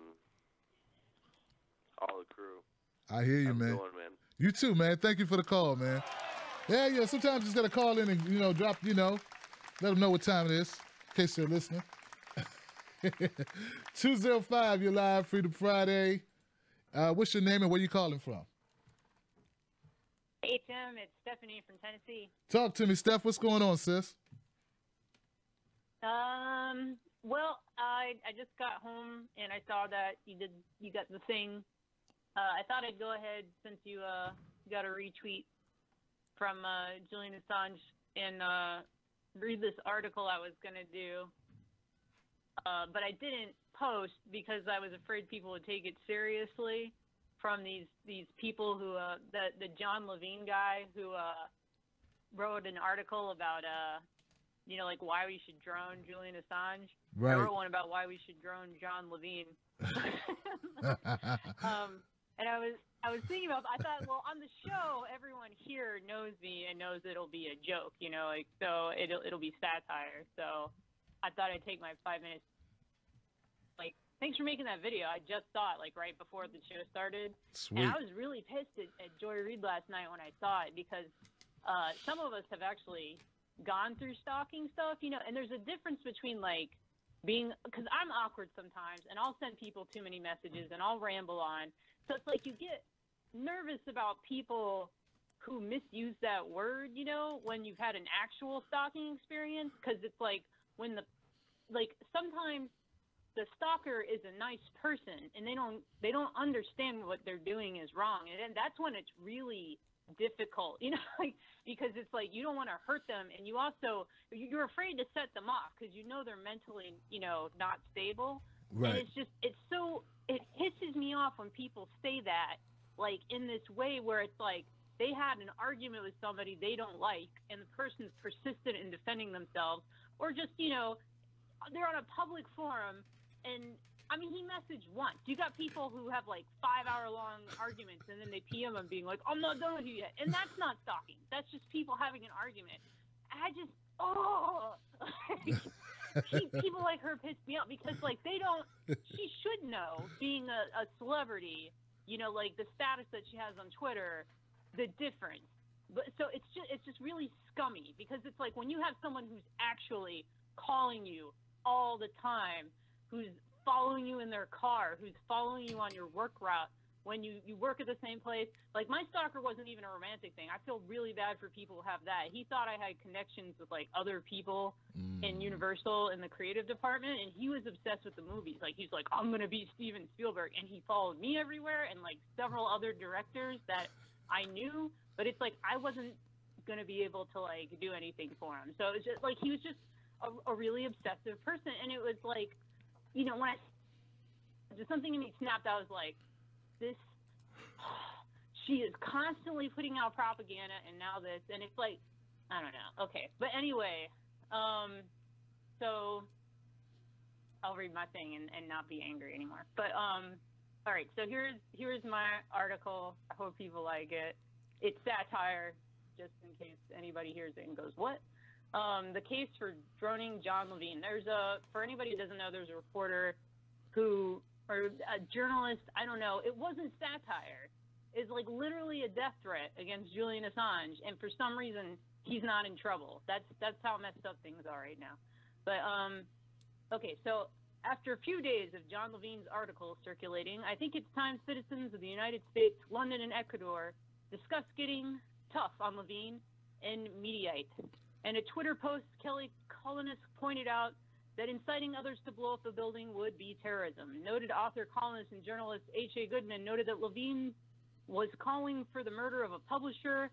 all the crew. I hear you, Have a man. good one, man. You too, man. Thank you for the call, man. Yeah. Sometimes you just gotta call in and drop, let them know what time it is, in case they're listening. 205, you're live, Freedom Friday. What's your name and where you calling from? Hey, Tim, it's Stephanie from Tennessee. Talk to me, Steph. What's going on, sis? Well, I just got home and I saw that you got the thing. I thought I'd go ahead since you got a retweet from Julian Assange and read this article I was gonna do. But I didn't post because I was afraid people would take it seriously from these people who the John Levine guy who wrote an article about like why we should drone Julian Assange. Right. I wrote one about why we should drone John Levine. And I was thinking about, I thought, well, on the show, everyone here knows me and knows it'll be a joke, so it'll be satire. So I thought I'd take my 5 minutes. Like, thanks for making that video. I just saw it, right before the show started. Sweet. And I was really pissed at Joy Reid last night when I saw it because some of us have actually gone through stalking stuff, and there's a difference between, because I'm awkward sometimes, and I'll send people too many messages, and I'll ramble on. So it's like you get nervous about people who misuse that word, when you've had an actual stalking experience, because it's like when sometimes the stalker is a nice person and they don't understand what they're doing is wrong, and that's when it's really difficult, because it's like you don't want to hurt them, and you're afraid to set them off because they're mentally not stable. Right. And it pisses me off when people say that in this way where it's like they had an argument with somebody they don't like and the person's persistent in defending themselves, or just they're on a public forum and he messaged once. You got people who have 5-hour-long arguments and then they PM him being like, I'm not done with you yet. And that's not stalking. That's just people having an argument. People like her piss me off because she should know, being a celebrity, the status that she has on Twitter, the difference. But so it's just really scummy because it's like when you have someone who's actually calling you all the time, who's following you in their car, who's following you on your work route, when you work at the same place. My stalker wasn't even a romantic thing. I feel really bad for people who have that. He thought I had connections with other people in Universal in the creative department, and he was obsessed with the movies. He's like, I'm gonna be Steven Spielberg, and he followed me everywhere and several other directors that I knew, but it's I wasn't gonna be able to do anything for him. So it's just he was just a really obsessive person, and it was when just something in me snapped. I was like, she is constantly putting out propaganda, and now this, and it's I don't know. Okay, but anyway, so I'll read my thing and not be angry anymore. But all right, so here's my article. I hope people like it. It's satire, just in case anybody hears it and goes, what? The case for droning John Levine. For anybody who doesn't know, there's a reporter or a journalist, I don't know, it wasn't satire. It's literally a death threat against Julian Assange, and for some reason, he's not in trouble. That's how messed up things are right now. But, okay, so after a few days of John Levine's article circulating, I think it's time citizens of the United States, London, and Ecuador discuss getting tough on Levine and mediate. In a Twitter post, Kelly Colonist pointed out that inciting others to blow up a building would be terrorism. Noted author, columnist, and journalist H.A. Goodman noted that Levine was calling for the murder of a publisher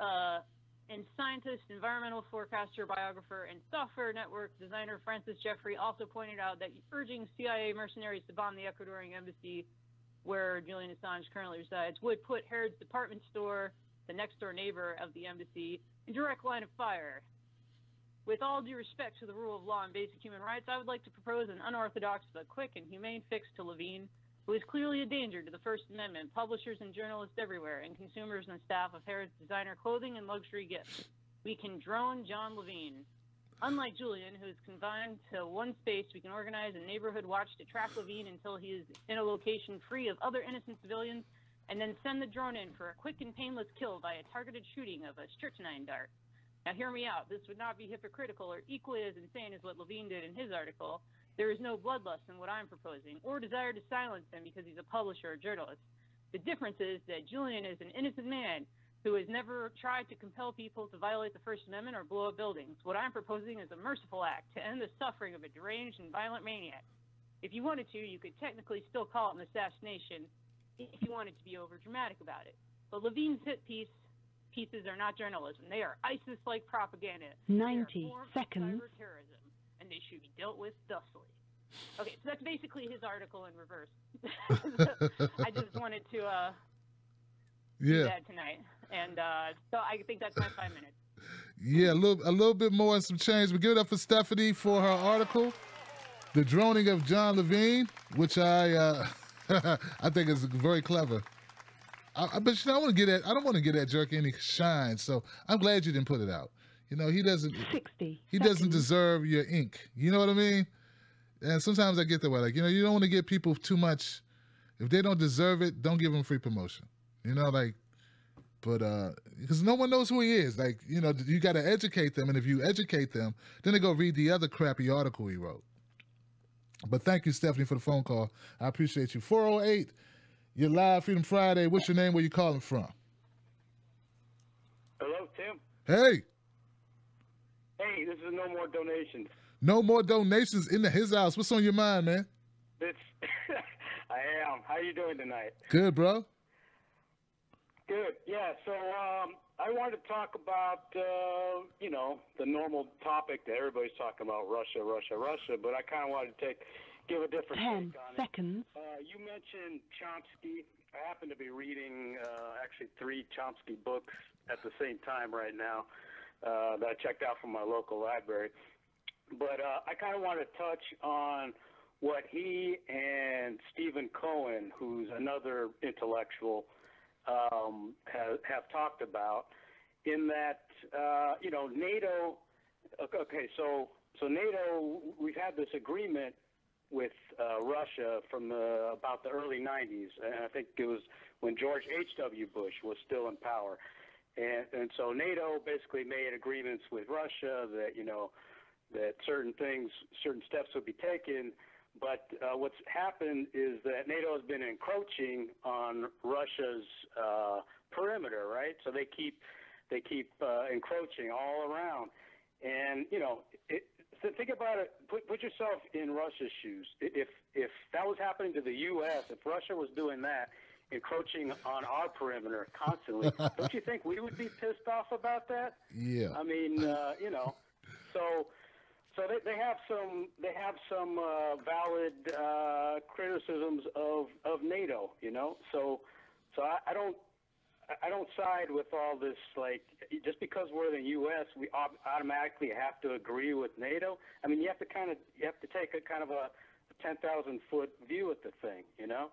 and scientist, environmental forecaster, biographer, and software network designer Francis Jeffrey also pointed out that urging CIA mercenaries to bomb the Ecuadorian embassy where Julian Assange currently resides would put Harrods department store, the next-door neighbor of the embassy, in direct line of fire. With all due respect to the rule of law and basic human rights, I would like to propose an unorthodox but quick and humane fix to Levine, who is clearly a danger to the First Amendment, publishers and journalists everywhere, and consumers and staff of Harrods designer clothing and luxury gifts. We can drone John Levine. Unlike Julian, who is confined to one space, we can organize a neighborhood watch to track Levine until he is in a location free of other innocent civilians, and then send the drone in for a quick and painless kill by a targeted shooting of a strychnine dart. Now, hear me out. This would not be hypocritical or equally as insane as what Levine did in his article. There is no bloodlust in what I'm proposing, or desire to silence him because he's a publisher or journalist. The difference is that Julian is an innocent man who has never tried to compel people to violate the First Amendment or blow up buildings. What I'm proposing is a merciful act to end the suffering of a deranged and violent maniac. If you wanted to, you could technically still call it an assassination if you wanted to be over-dramatic about it. But Levine's hit pieces are not journalism. They are ISIS-like propaganda. 90 seconds. Cyber terrorism, and they should be dealt with thusly. Okay, so that's basically his article in reverse. I just wanted to do that tonight. And so I think that's my 5 minutes. Yeah, a little bit more and some change. But give it up for Stephanie for her article, "The Droning of John Levine," which I I think is very clever. But I want to get at. I don't want to get that jerk any shine. So I'm glad you didn't put it out. You know, he doesn't. 60 He doesn't deserve your ink. You know what I mean? And sometimes I get that way. Like, you know, you don't want to give people too much. If they don't deserve it, don't give them free promotion. You know, like. But because no one knows who he is. Like, you know, you got to educate them. And if you educate them, then they go read the other crappy article he wrote. But thank you, Stephanie, for the phone call. I appreciate you. 408, you're live, Freedom Friday. What's your name? Where you calling from? Hello, Tim. Hey. Hey, this is No More Donations. No more donations into his house. What's on your mind, man? It's I am. How you doing tonight? Good, bro. Good. Yeah. So I wanted to talk about you know, the normal topic that everybody's talking about, Russia. But I kind of wanted to give a different 10 take on seconds. it. You mentioned Chomsky. I happen to be reading actually 3 Chomsky books at the same time right now that I checked out from my local library. But I kind of want to touch on what he and Stephen Cohen, who's another intellectual, have talked about, in that you know, NATO. Okay, so NATO, we've had this agreement with Russia from about the early 90s, and I think it was when George H.W. Bush was still in power, and so NATO basically made agreements with Russia that, you know, that certain steps would be taken. But what's happened is that NATO has been encroaching on Russia's perimeter, right? So they keep encroaching all around, and you know, so think about it. Put yourself in Russia's shoes. If that was happening to the U.S., if Russia was doing that, encroaching on our perimeter constantly, don't you think we would be pissed off about that? Yeah. I mean, you know, so they have some valid criticisms of NATO, you know. So I don't side with all this, like, just because we're the U.S. we automatically have to agree with NATO. I mean, you have to take a kind of a 10,000-foot view at the thing, you know.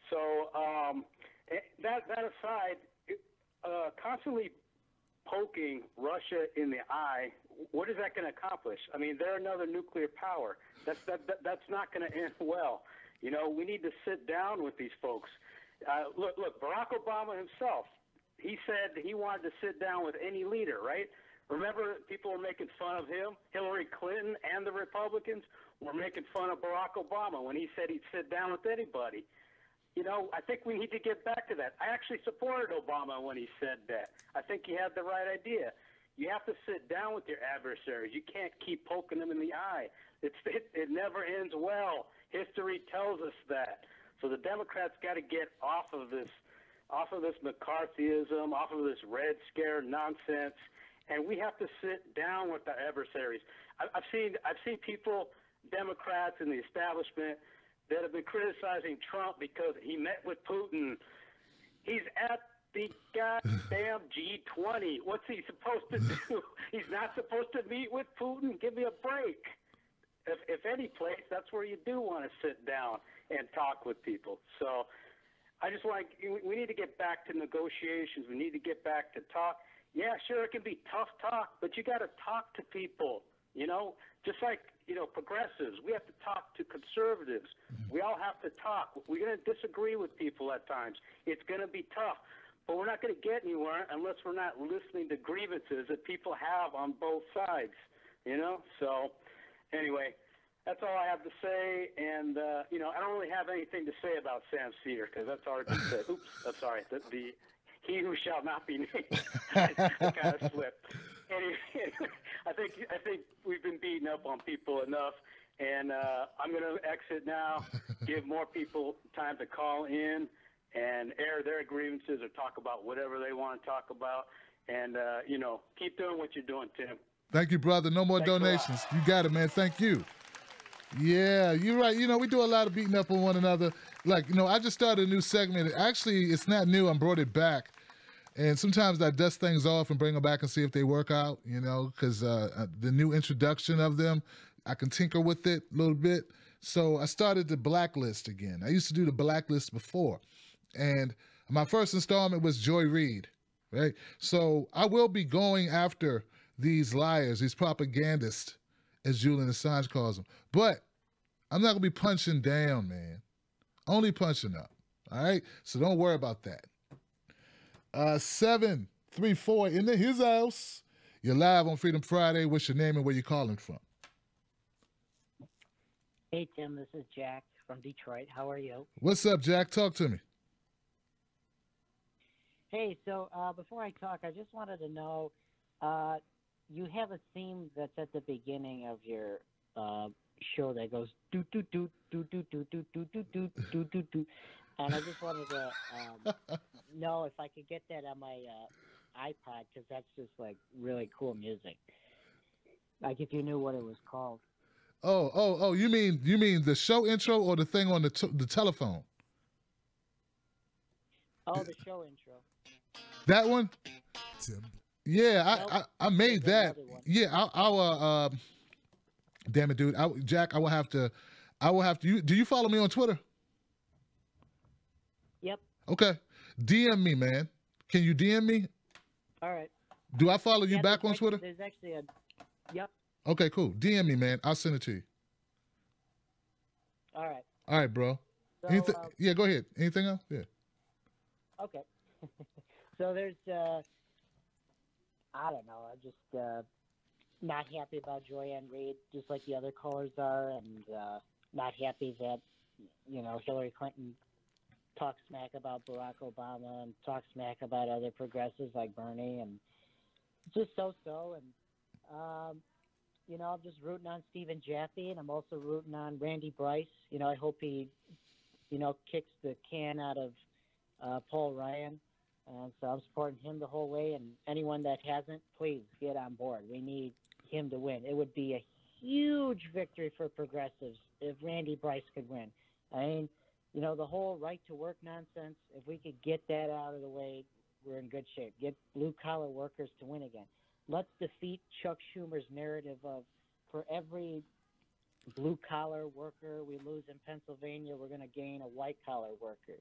So that aside, constantly poking Russia in the eye, what is that going to accomplish? I mean, they're another nuclear power. That's not going to end well. You know, we need to sit down with these folks. Look, Barack Obama himself, he said he wanted to sit down with any leader, right? Remember, people were making fun of him. Hillary Clinton and the Republicans were making fun of Barack Obama when he said he'd sit down with anybody. You know, I think we need to get back to that. I actually supported Obama when he said that. I think he had the right idea. You have to sit down with your adversaries. You can't keep poking them in the eye. It never ends well. History tells us that. So the Democrats got to get off of this McCarthyism, off of this Red Scare nonsense, and we have to sit down with our adversaries. I've seen people, Democrats in the establishment, that have been criticizing Trump because he met with Putin. He's at the goddamn G20. What's he supposed to do? He's not supposed to meet with Putin? Give me a break. If any place, that's where you do want to sit down and talk with people. So I just we need to get back to negotiations. We need to get back to talk. Yeah, sure, it can be tough talk, but you got to talk to people. You know, just like, you know, progressives, we have to talk to conservatives. We all have to talk. We're going to disagree with people at times. It's going to be tough. But we're not going to get anywhere unless we're not listening to grievances that people have on both sides, you know? So, anyway, that's all I have to say. And, you know, I don't really have anything to say about Sam Cedar because that's already been said. Oops, I'm sorry. The he who shall not be named. I kind of slipped. Anyway, I think we've been beating up on people enough. And I'm going to exit now, give more people time to call in and air their grievances or talk about whatever they want to talk about. And, you know, keep doing what you're doing, Tim. Thank you, brother. No more donations. You got it, man. Thank you. Yeah, you're right. You know, we do a lot of beating up on one another. Like, you know, I just started a new segment. Actually, it's not new. I brought it back. And sometimes I dust things off and bring them back and see if they work out, you know, because the new introduction of them, I can tinker with it a little bit. So I started the blacklist again. I used to do the blacklist before. And my first installment was Joy Reid, right? So I will be going after these liars, these propagandists, as Julian Assange calls them. But I'm not going to be punching down, man. Only punching up, all right? So don't worry about that. 734 in his house. You're live on Freedom Friday. What's your name and where you calling from? Hey, Tim, this is Jack from Detroit. How are you? What's up, Jack? Talk to me. Hey, so before I talk, I just wanted to know, you have a theme that's at the beginning of your show that goes do do do do do do do do do do do do do, and I just wanted to know if I could get that on my iPod because that's just like really cool music. Like if you knew what it was called. Oh! You mean the show intro or the thing on the telephone? Oh, the show intro. That one? Tim. Yeah, I made that. Yeah, I'll damn it, dude. Jack, I will have to. Do you follow me on Twitter? Yep. Okay. DM me, man. Can you DM me? All right. Do I follow you back on Twitter? There's actually a. Yep. Okay, cool. DM me, man. I'll send it to you. All right. All right, bro. So, yeah, go ahead. Anything else? Yeah. Okay. So there's, I don't know, I'm just not happy about Joyanne Reid, just like the other callers are, and not happy that, you know, Hillary Clinton talks smack about Barack Obama and talks smack about other progressives like Bernie, and just so-so. And, you know, I'm just rooting on Stephen Jaffe, and I'm also rooting on Randy Bryce. You know, I hope he, you know, kicks the can out of Paul Ryan. And so I'm supporting him the whole way. And anyone that hasn't, please get on board. We need him to win. It would be a huge victory for progressives if Randy Bryce could win. I mean, you know, the whole right to work nonsense, if we could get that out of the way, we're in good shape. Get blue-collar workers to win again. Let's defeat Chuck Schumer's narrative of for every blue-collar worker we lose in Pennsylvania, we're going to gain a white-collar worker.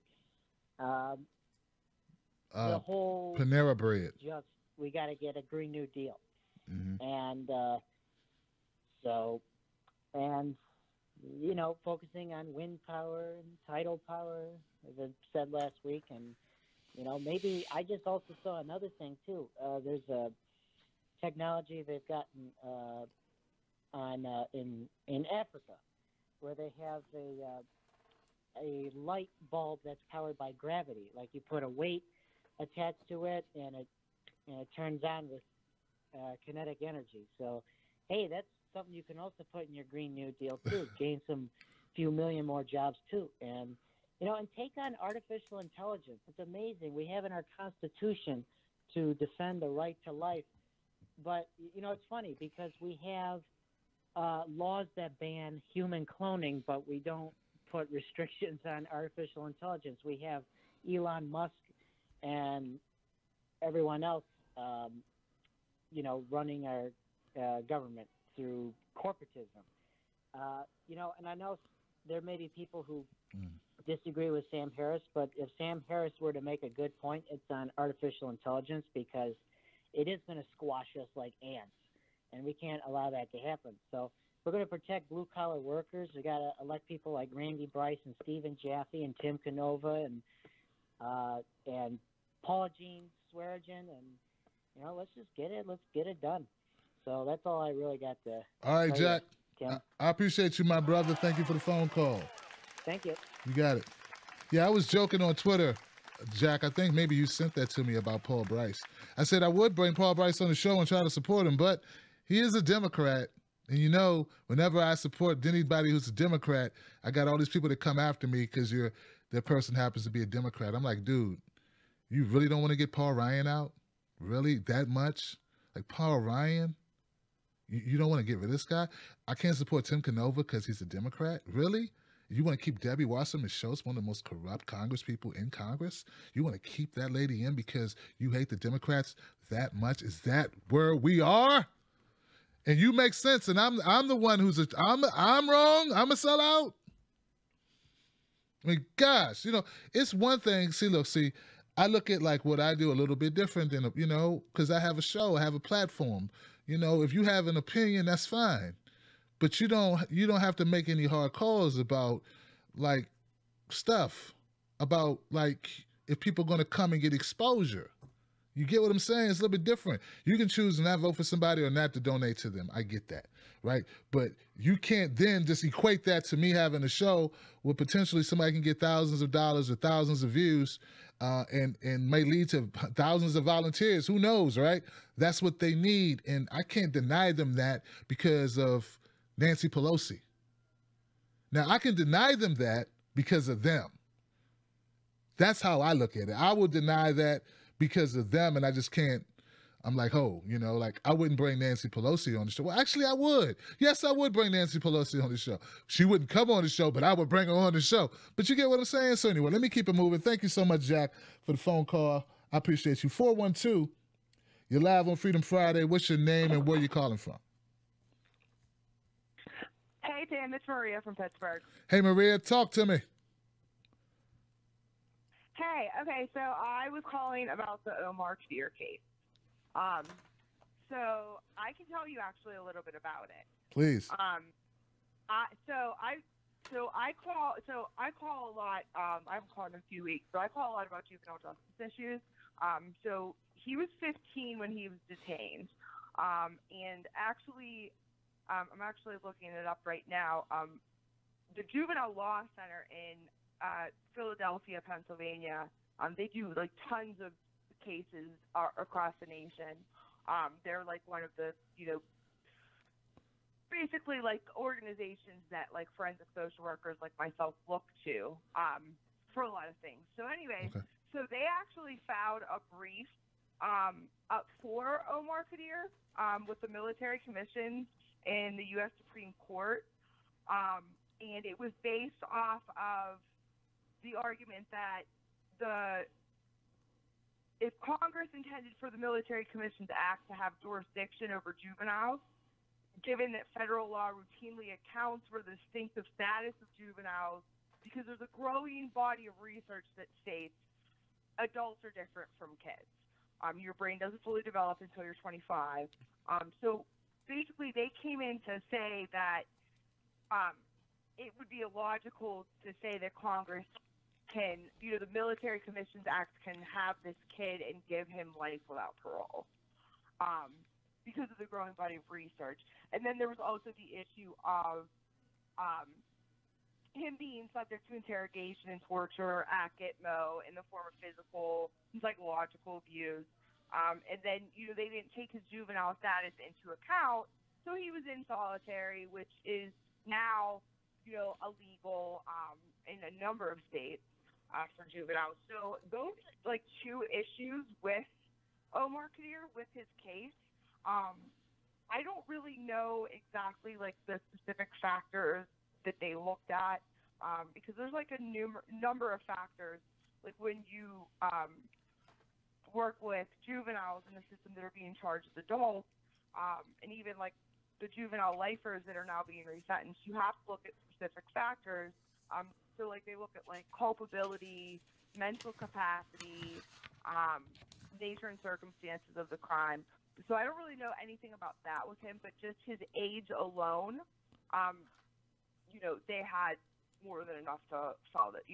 The whole Panera Bread. Just we got to get a Green New Deal, and and you know, focusing on wind power and tidal power, as I said last week, and you know, maybe I just also saw another thing too. There's a technology they've gotten in Africa, where they have a light bulb that's powered by gravity. Like you put a weight attached to it, and it turns on with kinetic energy. So, hey, that's something you can also put in your Green New Deal too. Gain some few million more jobs too, and you know, and take on artificial intelligence. It's amazing. We have in our Constitution to defend the right to life, but you know, it's funny because we have laws that ban human cloning, but we don't put restrictions on artificial intelligence. We have Elon Musk and everyone else, you know, running our government through corporatism. You know, and I know there may be people who disagree with Sam Harris, but if Sam Harris were to make a good point, it's on artificial intelligence because it is going to squash us like ants. and we can't allow that to happen. So we're going to protect blue-collar workers. We got to elect people like Randy Bryce and Stephen Jaffe and Tim Canova and Paula Jean Swearigan, and let's just get it done. So that's all I really got to. All right, Jack. Tim. I appreciate you, my brother. Thank you for the phone call. Thank you. You got it. Yeah, I was joking on Twitter, Jack. I think maybe you sent that to me about Paul Bryce. I said I would bring Paul Bryce on the show and try to support him, but he is a Democrat. And whenever I support anybody who's a Democrat, I got all these people that come after me because that person happens to be a Democrat. I'm like, dude, you really don't want to get Paul Ryan out? Really? That much? Like Paul Ryan? You don't want to get rid of this guy? I can't support Tim Canova because he's a Democrat? Really? You want to keep Debbie Wasserman Schultz, one of the most corrupt Congress people in Congress? You want to keep that lady in because you hate the Democrats that much? Is that where we are? And you make sense, and I'm the one I'm wrong. I'm a sellout. I mean, gosh, it's one thing. See, I look at like what I do a little bit different than because I have a show, I have a platform. If you have an opinion, that's fine, but you don't have to make any hard calls about like stuff about like if people are going to come and get exposure. You get what I'm saying? It's a little bit different. You can choose to not vote for somebody or not to donate to them. I get that, right? But you can't then just equate that to me having a show where potentially somebody can get thousands of dollars or thousands of views and may lead to thousands of volunteers. Who knows, right? That's what they need. And I can't deny them that because of Nancy Pelosi. Now, I can deny them that because of them. That's how I look at it. I will deny that because of them, and I just can't. I'm like, like I wouldn't bring Nancy Pelosi on the show. Well, actually, I would. Yes, I would bring Nancy Pelosi on the show. She wouldn't come on the show, but I would bring her on the show. But you get what I'm saying? So anyway, let me keep it moving. Thank you so much, Jack, for the phone call. I appreciate you. 412, you're live on Freedom Friday. What's your name and where you calling from? Hey, Tim, it's Maria from Pittsburgh. Hey, Maria, talk to me. Hey, okay, so I was calling about the Omar Kadr case. So I can tell you actually a little bit about it. Please. I call a lot. I haven't called in a few weeks, so I call a lot about juvenile justice issues. So he was 15 when he was detained, and actually, I'm actually looking it up right now. The Juvenile Law Center in Philadelphia, Pennsylvania, they do like tons of cases across the nation. They're like one of the, basically like organizations that like forensic social workers like myself look to for a lot of things. So anyway, So they actually filed a brief up for Omar Kadr with the military commission in the U.S. Supreme Court, and it was based off of the argument that if Congress intended for the Military Commissions Act to have jurisdiction over juveniles, given that federal law routinely accounts for the distinctive status of juveniles, because there's a growing body of research that states adults are different from kids. Your brain doesn't fully develop until you're 25. So basically they came in to say that it would be illogical to say that Congress can, the Military Commissions Act can have this kid and give him life without parole because of the growing body of research. And then there was also the issue of him being subject to interrogation and torture at Gitmo in the form of physical and psychological abuse. And then, they didn't take his juvenile status into account, so he was in solitary, which is now, illegal in a number of states. For juveniles. So those are like two issues with Omar Kadr with his case. I don't really know exactly like the specific factors that they looked at because there's like a number of factors. Like when you work with juveniles in the system that are being charged as adults, and even like the juvenile lifers that are now being resentenced, you have to look at specific factors. So like they look at like culpability, mental capacity, nature and circumstances of the crime. So I don't really know anything about that with him, but just his age alone, they had more than enough to file that,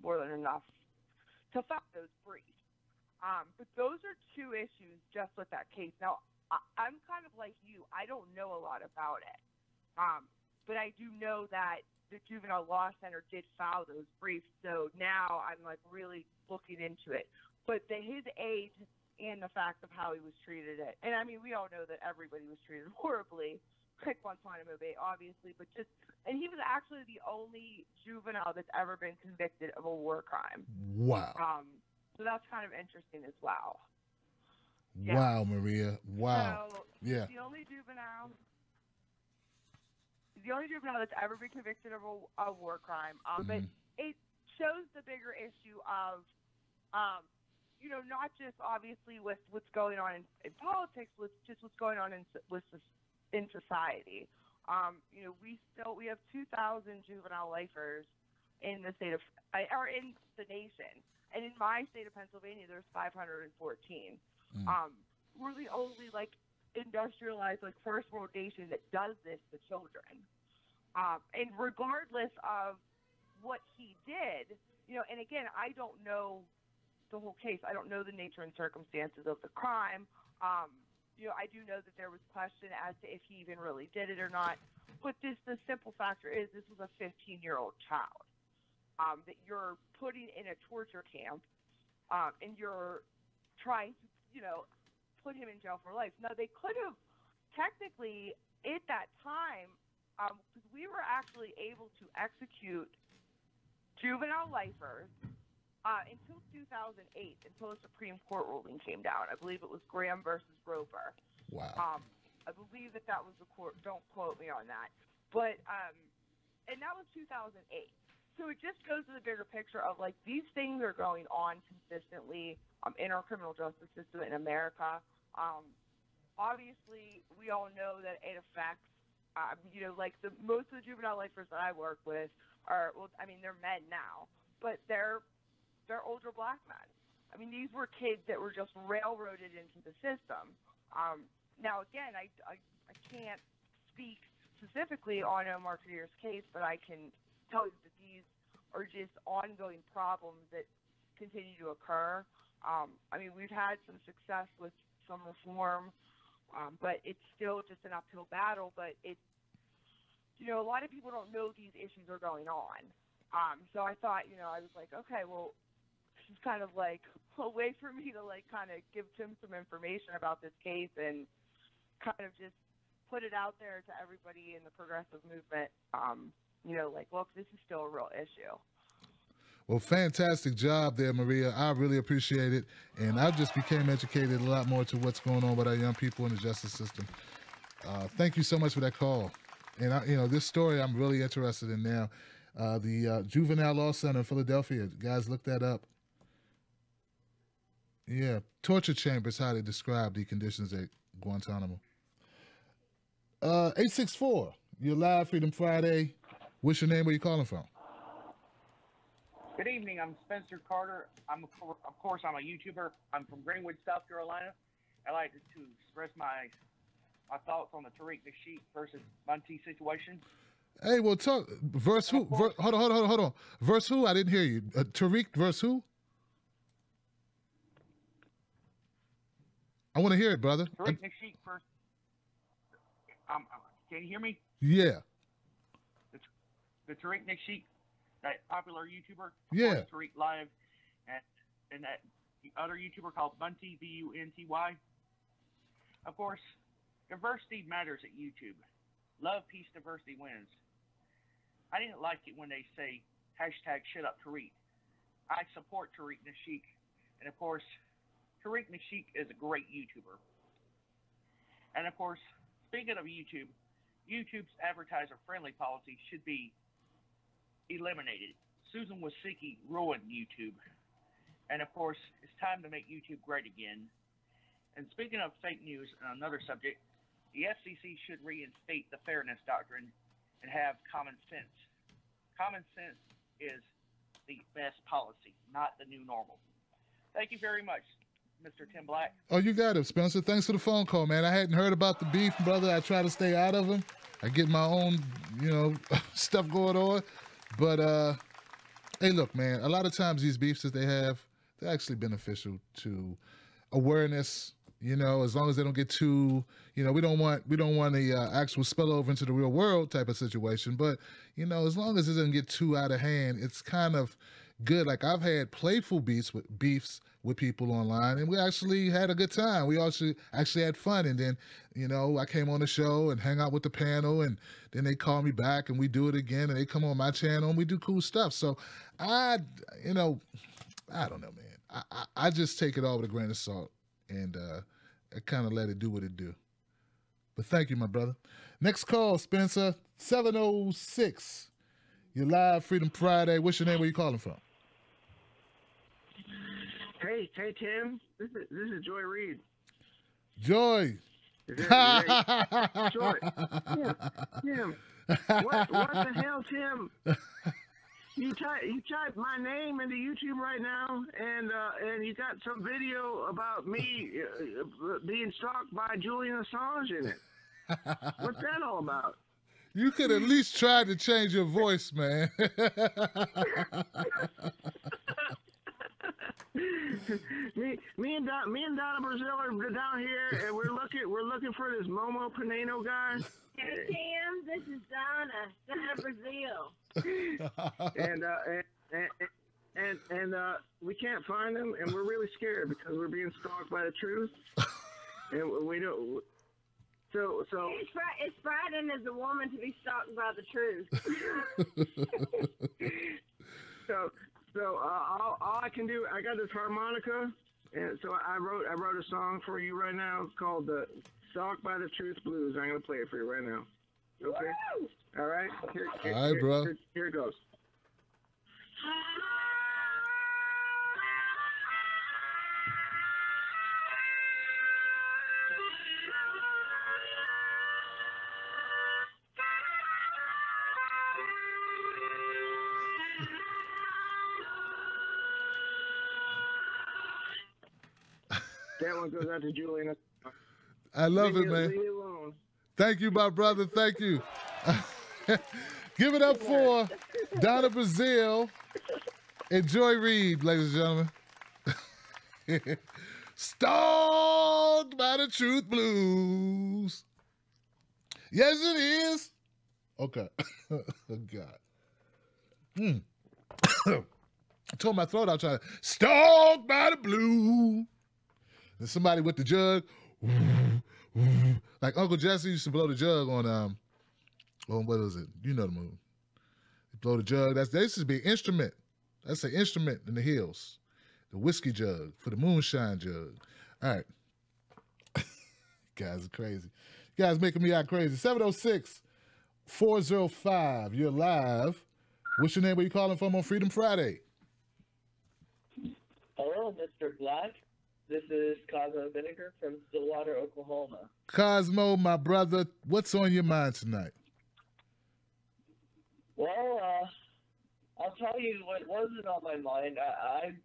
more than enough to file those briefs. But those are two issues just with that case. Now, I'm kind of like you. I don't know a lot about it. But I do know that the Juvenile Law Center did file those briefs. So now I'm like really looking into it. But his age and the fact of how he was treated and I mean, we all know that everybody was treated horribly, like Guantanamo Bay, obviously, but and he was actually the only juvenile that's ever been convicted of a war crime. Wow. So that's kind of interesting as well. Wow, Maria. Wow. So yeah. The only juvenile that's ever been convicted of a war crime. But it shows the bigger issue of, not just obviously with what's going on in politics, with just what's going on in society. We have 2,000 juvenile lifers in the state or in the nation, and in my state of Pennsylvania, there's 514. We're the only industrialized first world nation that does this to children. And regardless of what he did, and again, I don't know the whole case. I don't know the nature and circumstances of the crime. I do know that there was question as to if he even really did it or not. But the simple factor is this was a 15-year-old child that you're putting in a torture camp, and you're trying to, put him in jail for life. Now, they could have technically, at that time, because we were actually able to execute juvenile lifers until 2008, until a Supreme Court ruling came down. I believe it was Graham versus Roper. Wow. I believe that was the court. Don't quote me on that. But, and that was 2008. So it just goes to the bigger picture of these things are going on consistently in our criminal justice system in America. Obviously, we all know that it affects, most of the juvenile lifers that I work with are, they're men now, but they're older black men. I mean, these were kids that were just railroaded into the system. Now, again, I can't speak specifically on Omar Kadr's case, but I can tell you that these are just ongoing problems that continue to occur. We've had some success with some reform, but it's still just an uphill battle. But a lot of people don't know these issues are going on. So I thought, I was like, okay, well, this is kind of a way for me to kind of give Tim some information about this case and kind of just put it out there to everybody in the progressive movement. Look, this is still a real issue. Well, fantastic job there, Maria. I really appreciate it. And I just became educated a lot more to what's going on with our young people in the justice system. Thank you so much for that call. And, this story I'm really interested in now. The Juvenile Law Center in Philadelphia, guys, look that up. Yeah, torture chambers, how they describe the conditions at Guantanamo. 864, you're live, Freedom Friday. What's your name? Where you calling from? Good evening. I'm Spencer Carter. I'm a YouTuber. I'm from Greenwood, South Carolina. I'd like to express my thoughts on the Tariq Nasheed versus Bunty situation. Hey, well, talk. Verse who? Hold on. Verse who? I didn't hear you. Tariq verse who? I want to hear it, brother. Tariq Nasheed versus. Can you hear me? Yeah. The Tariq Nasheed, that popular YouTuber. Yeah. Tariq Live, and that other YouTuber called Bunty, Bunty. Of course, diversity matters at YouTube. Love, peace, diversity wins. I didn't like it when they say #ShutUpTariq. I support Tariq Nasheed, and of course, Tariq Nasheed is a great YouTuber. And of course, speaking of YouTube, YouTube's advertiser-friendly policy should be eliminated. Susan Wojcicki ruined YouTube. And of course, it's time to make YouTube great again. And speaking of fake news and another subject, the FCC should reinstate the fairness doctrine and have common sense. Common sense is the best policy, not the new normal. Thank you very much. Mr. Tim Black. Oh, you got it, Spencer. Thanks for the phone call, man. I hadn't heard about the beef, brother. I try to stay out of them. I get my own, stuff going on. But, hey, look, man, a lot of times these beefs that they have, they're actually beneficial to awareness, as long as they don't get too, we don't want the actual spillover into the real world type of situation. But, as long as it doesn't get too out of hand, it's kind of good. Like, I've had playful beefs with people online, and we actually had a good time. We actually had fun. And then, I came on the show and hang out with the panel, and then they call me back and we do it again, and they come on my channel and we do cool stuff. So I don't know, man. I just take it all with a grain of salt, and I kind of let it do what it do. But thank you, my brother. Next call, Spencer, 706. You're live, Freedom Friday. What's your name? Where you calling from? Hey, Tim. This is Joy Reed. Joy. Joy. Tim. What the hell, Tim? You type my name into YouTube right now, and you got some video about me being stalked by Julian Assange in it. What's that all about? You could at least try to change your voice, man. me and Donna Brazil are down here, and we're looking for this Momo Pineno guy. Hey Tim, this is Donna Brazil. and we can't find him, and we're really scared because we're being stalked by the truth, and we don't. So It's frightening as a woman to be stalked by the truth. So all I can do, I got this harmonica, and so I wrote a song for you right now called the "Stalked by the Truth Blues." I'm gonna play it for you right now. Okay. Woo! All right. All right, bro. Here it goes. That one goes out to Julian. I love it, man. Leave it alone. Thank you, my brother. Thank you. Give it up for Donna Brazil and Joy Reid, ladies and gentlemen. Stalked by the Truth Blues. Yes, it is. Okay. Oh, God. I told my throat I was trying to stalked by the blue. And somebody with the jug, like Uncle Jesse used to blow the jug on what was it? You know the move. Blow the jug. That used to be an instrument. That's an instrument in the hills. The whiskey jug for the moonshine jug. All right. You guys are crazy. You guys making me out crazy. 706-405. You're live. What's your name? Where you calling from on Freedom Friday? Hello, Mr. Black. This is Cosmo Vinegar from Stillwater, Oklahoma. Cosmo, my brother, what's on your mind tonight? Well, I'll tell you what wasn't on my mind. I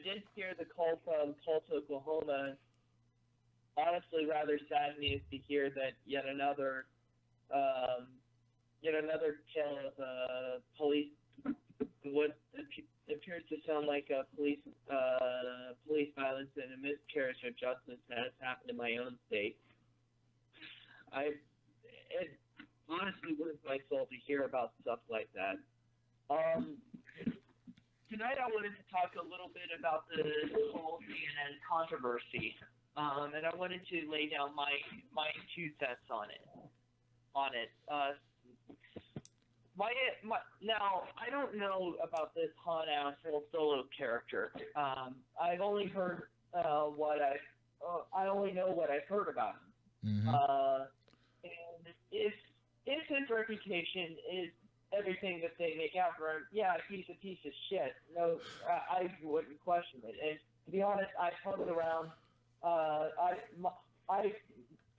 did hear the call from Tulsa, Oklahoma. Honestly, rather saddening to hear that yet another tale of police. What appears to sound like a police violence and a miscarriage of justice that has happened in my own state. It honestly wounds my soul to hear about stuff like that. Tonight I wanted to talk a little bit about the whole CNN controversy, and I wanted to lay down my 2 cents on it. Now, I don't know about this Han Asshole Solo character. I've only heard I only know what I've heard about him. Mm-hmm. And if his reputation is everything that they make out for him, yeah, he's a piece of shit. No, I wouldn't question it. And to be honest, I've hung around.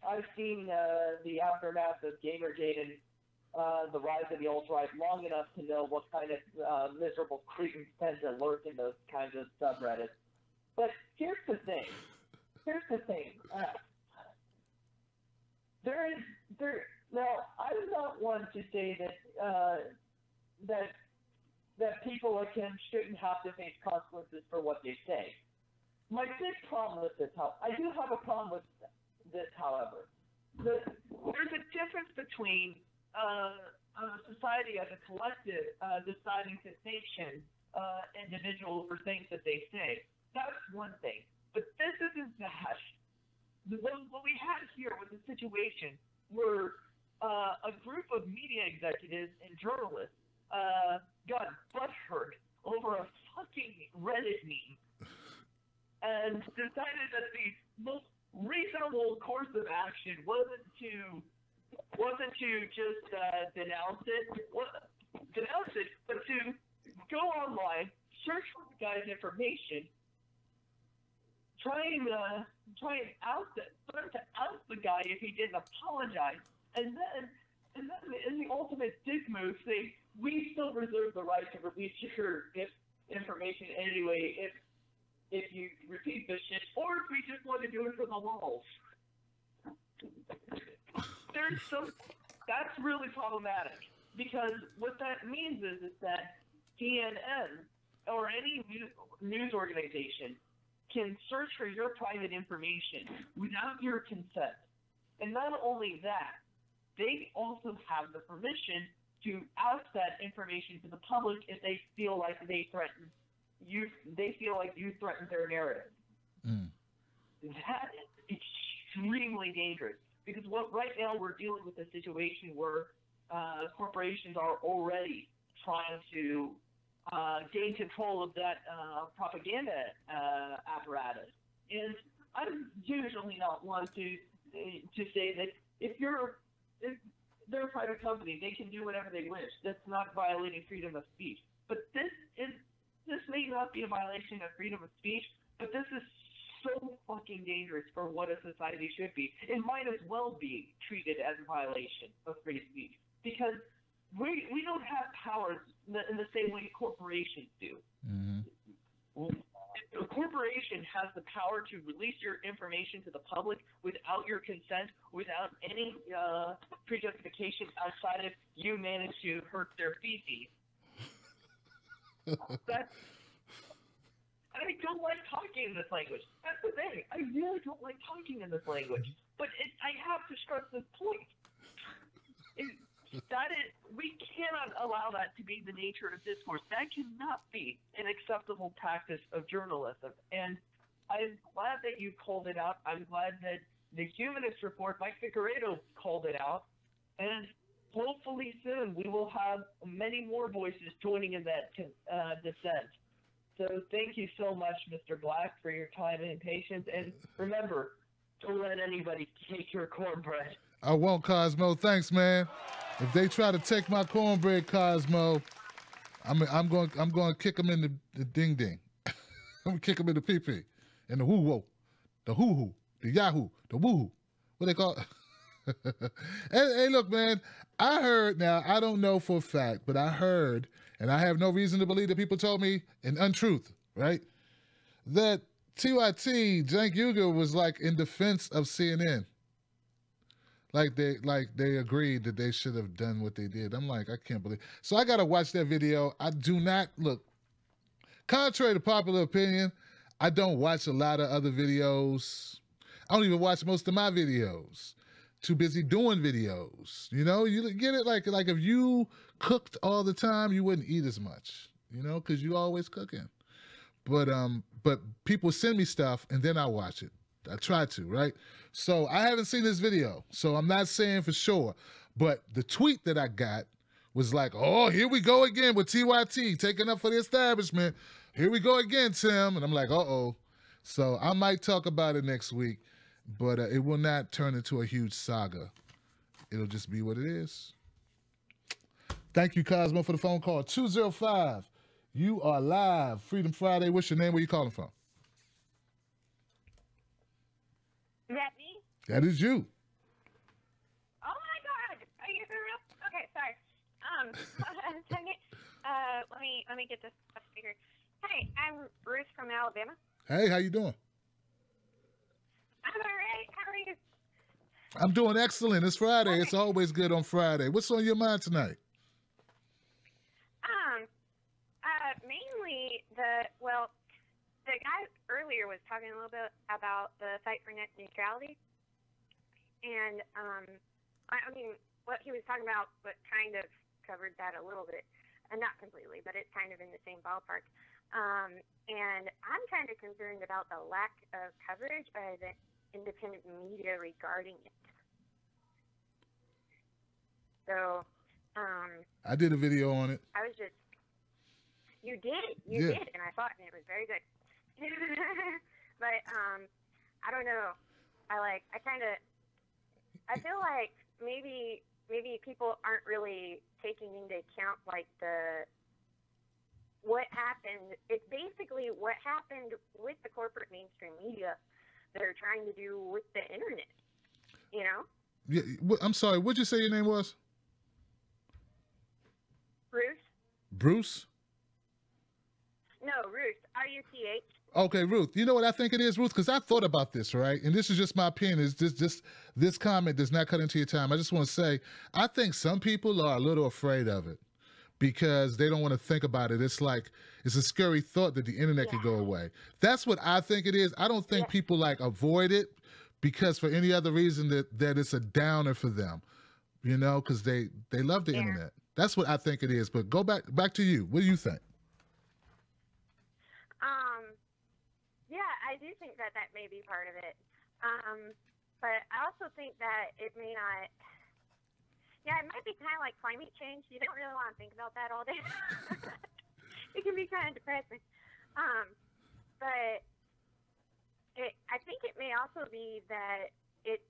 I've seen the aftermath of Gamergate and the rise of the alt-right long enough to know what kind of miserable cretins tend to lurk in those kinds of subreddits. But here's the thing. Now, I do not want to say that people like him shouldn't have to face consequences for what they say. My big problem with this, I do have a problem with this, however. There's a difference between a society as a collective deciding to sanction individuals for things that they say. That's one thing. But this isn't that. What we had here was a situation where a group of media executives and journalists got butthurt over a fucking Reddit meme and decided that the most reasonable course of action wasn't to just denounce it, but to go online, search for the guy's information, try and oust the guy if he didn't apologize, and then in the ultimate dick move, say we still reserve the right to release your information anyway if you repeat this shit, or if we just want to do it for the lulz. That's really problematic, because what that means is that CNN or any news organization can search for your private information without your consent. And not only that, they also have the permission to oust that information to the public if they feel like you threatened their narrative. That is extremely dangerous, because right now we're dealing with a situation where corporations are already trying to gain control of that propaganda apparatus. And I'm usually not one to say that if they're a private company, they can do whatever they wish. That's not violating freedom of speech. But this may not be a violation of freedom of speech, but this is so fucking dangerous for what a society should be. It might as well be treated as a violation of free speech, because we don't have powers in the same way corporations do. A corporation has the power to release your information to the public without your consent, without any pre-justification outside of you manage to hurt their feces. I don't like talking in this language. That's the thing. I really don't like talking in this language. But I have to stress this point. We cannot allow that to be the nature of discourse. That cannot be an acceptable practice of journalism. And I'm glad that you called it out. I'm glad that the Humanist Report, Mike Figueredo, called it out. And hopefully soon we will have many more voices joining in that dissent. So thank you so much, Mr. Black, for your time and patience. And remember, don't let anybody take your cornbread. I won't, Cosmo. Thanks, man. If they try to take my cornbread, Cosmo, I'm going to kick them in the ding ding. I'm going to kick them in the pee pee, and the woo woo, the hoo hoo, the yahoo, the woo hoo. What they call it? Hey, look, man. I heard, now I don't know for a fact, but I heard, and I have no reason to believe that people told me an untruth, right? That TYT, Cenk Uygur, was like in defense of CNN. Like they agreed that they should have done what they did. I'm like, I can't believe. So I gotta watch that video. I do not look. Contrary to popular opinion, I don't watch a lot of other videos. I don't even watch most of my videos. Too busy doing videos. You know, you get it. Like if you cooked all the time, you wouldn't eat as much. You know, because you always cooking. But people send me stuff and then I watch it. I try to, right? So I haven't seen this video, so I'm not saying for sure. But the tweet that I got was like, oh, here we go again with TYT taking up for the establishment. Here we go again, Tim. And I'm like, uh-oh. So I might talk about it next week, but it will not turn into a huge saga. It'll just be what it is. Thank you, Cosmo, for the phone call. 205, you are live. Freedom Friday. What's your name? Where you calling from? Is that me? That is you. Oh my God! Are you for real? Okay, sorry. Let me get this stuff figured. Hey, I'm Ruth from Alabama. Hey, how you doing? I'm all right. How are you? I'm doing excellent. It's Friday. It's always good on Friday. What's on your mind tonight? Mainly the guy earlier was talking a little bit about the fight for net neutrality, and I mean what he was talking about, but kind of covered that a little bit, and not completely, but it's kind of in the same ballpark. And I'm kind of concerned about the lack of coverage by the independent media regarding it. So, I did a video on it. I was just, you did, and I thought, and it was very good. But I don't know. I feel like maybe people aren't really taking into account like what happened. It's basically what happened with the corporate mainstream media that are trying to do with the internet. You know? Yeah, I'm sorry. What'd you say your name was? Bruce? Bruce? No, Ruth. R-U-T-H. Okay, Ruth. You know what I think it is, Ruth? Because I thought about this, right? And this is just my opinion. It's just this comment does not cut into your time. I just want to say, I think some people are a little afraid of it because they don't want to think about it. It's like, it's a scary thought that the internet could go away. That's what I think it is. I don't think people like avoid it because for any other reason that it's a downer for them, you know, because they love the internet. That's what I think it is. But go back to you. What do you think? Yeah, I do think that may be part of it. But I also think that it may not. Yeah, it might be kind of like climate change. You don't really want to think about that all day. It can be kind of depressing. But I think it may also be that it's.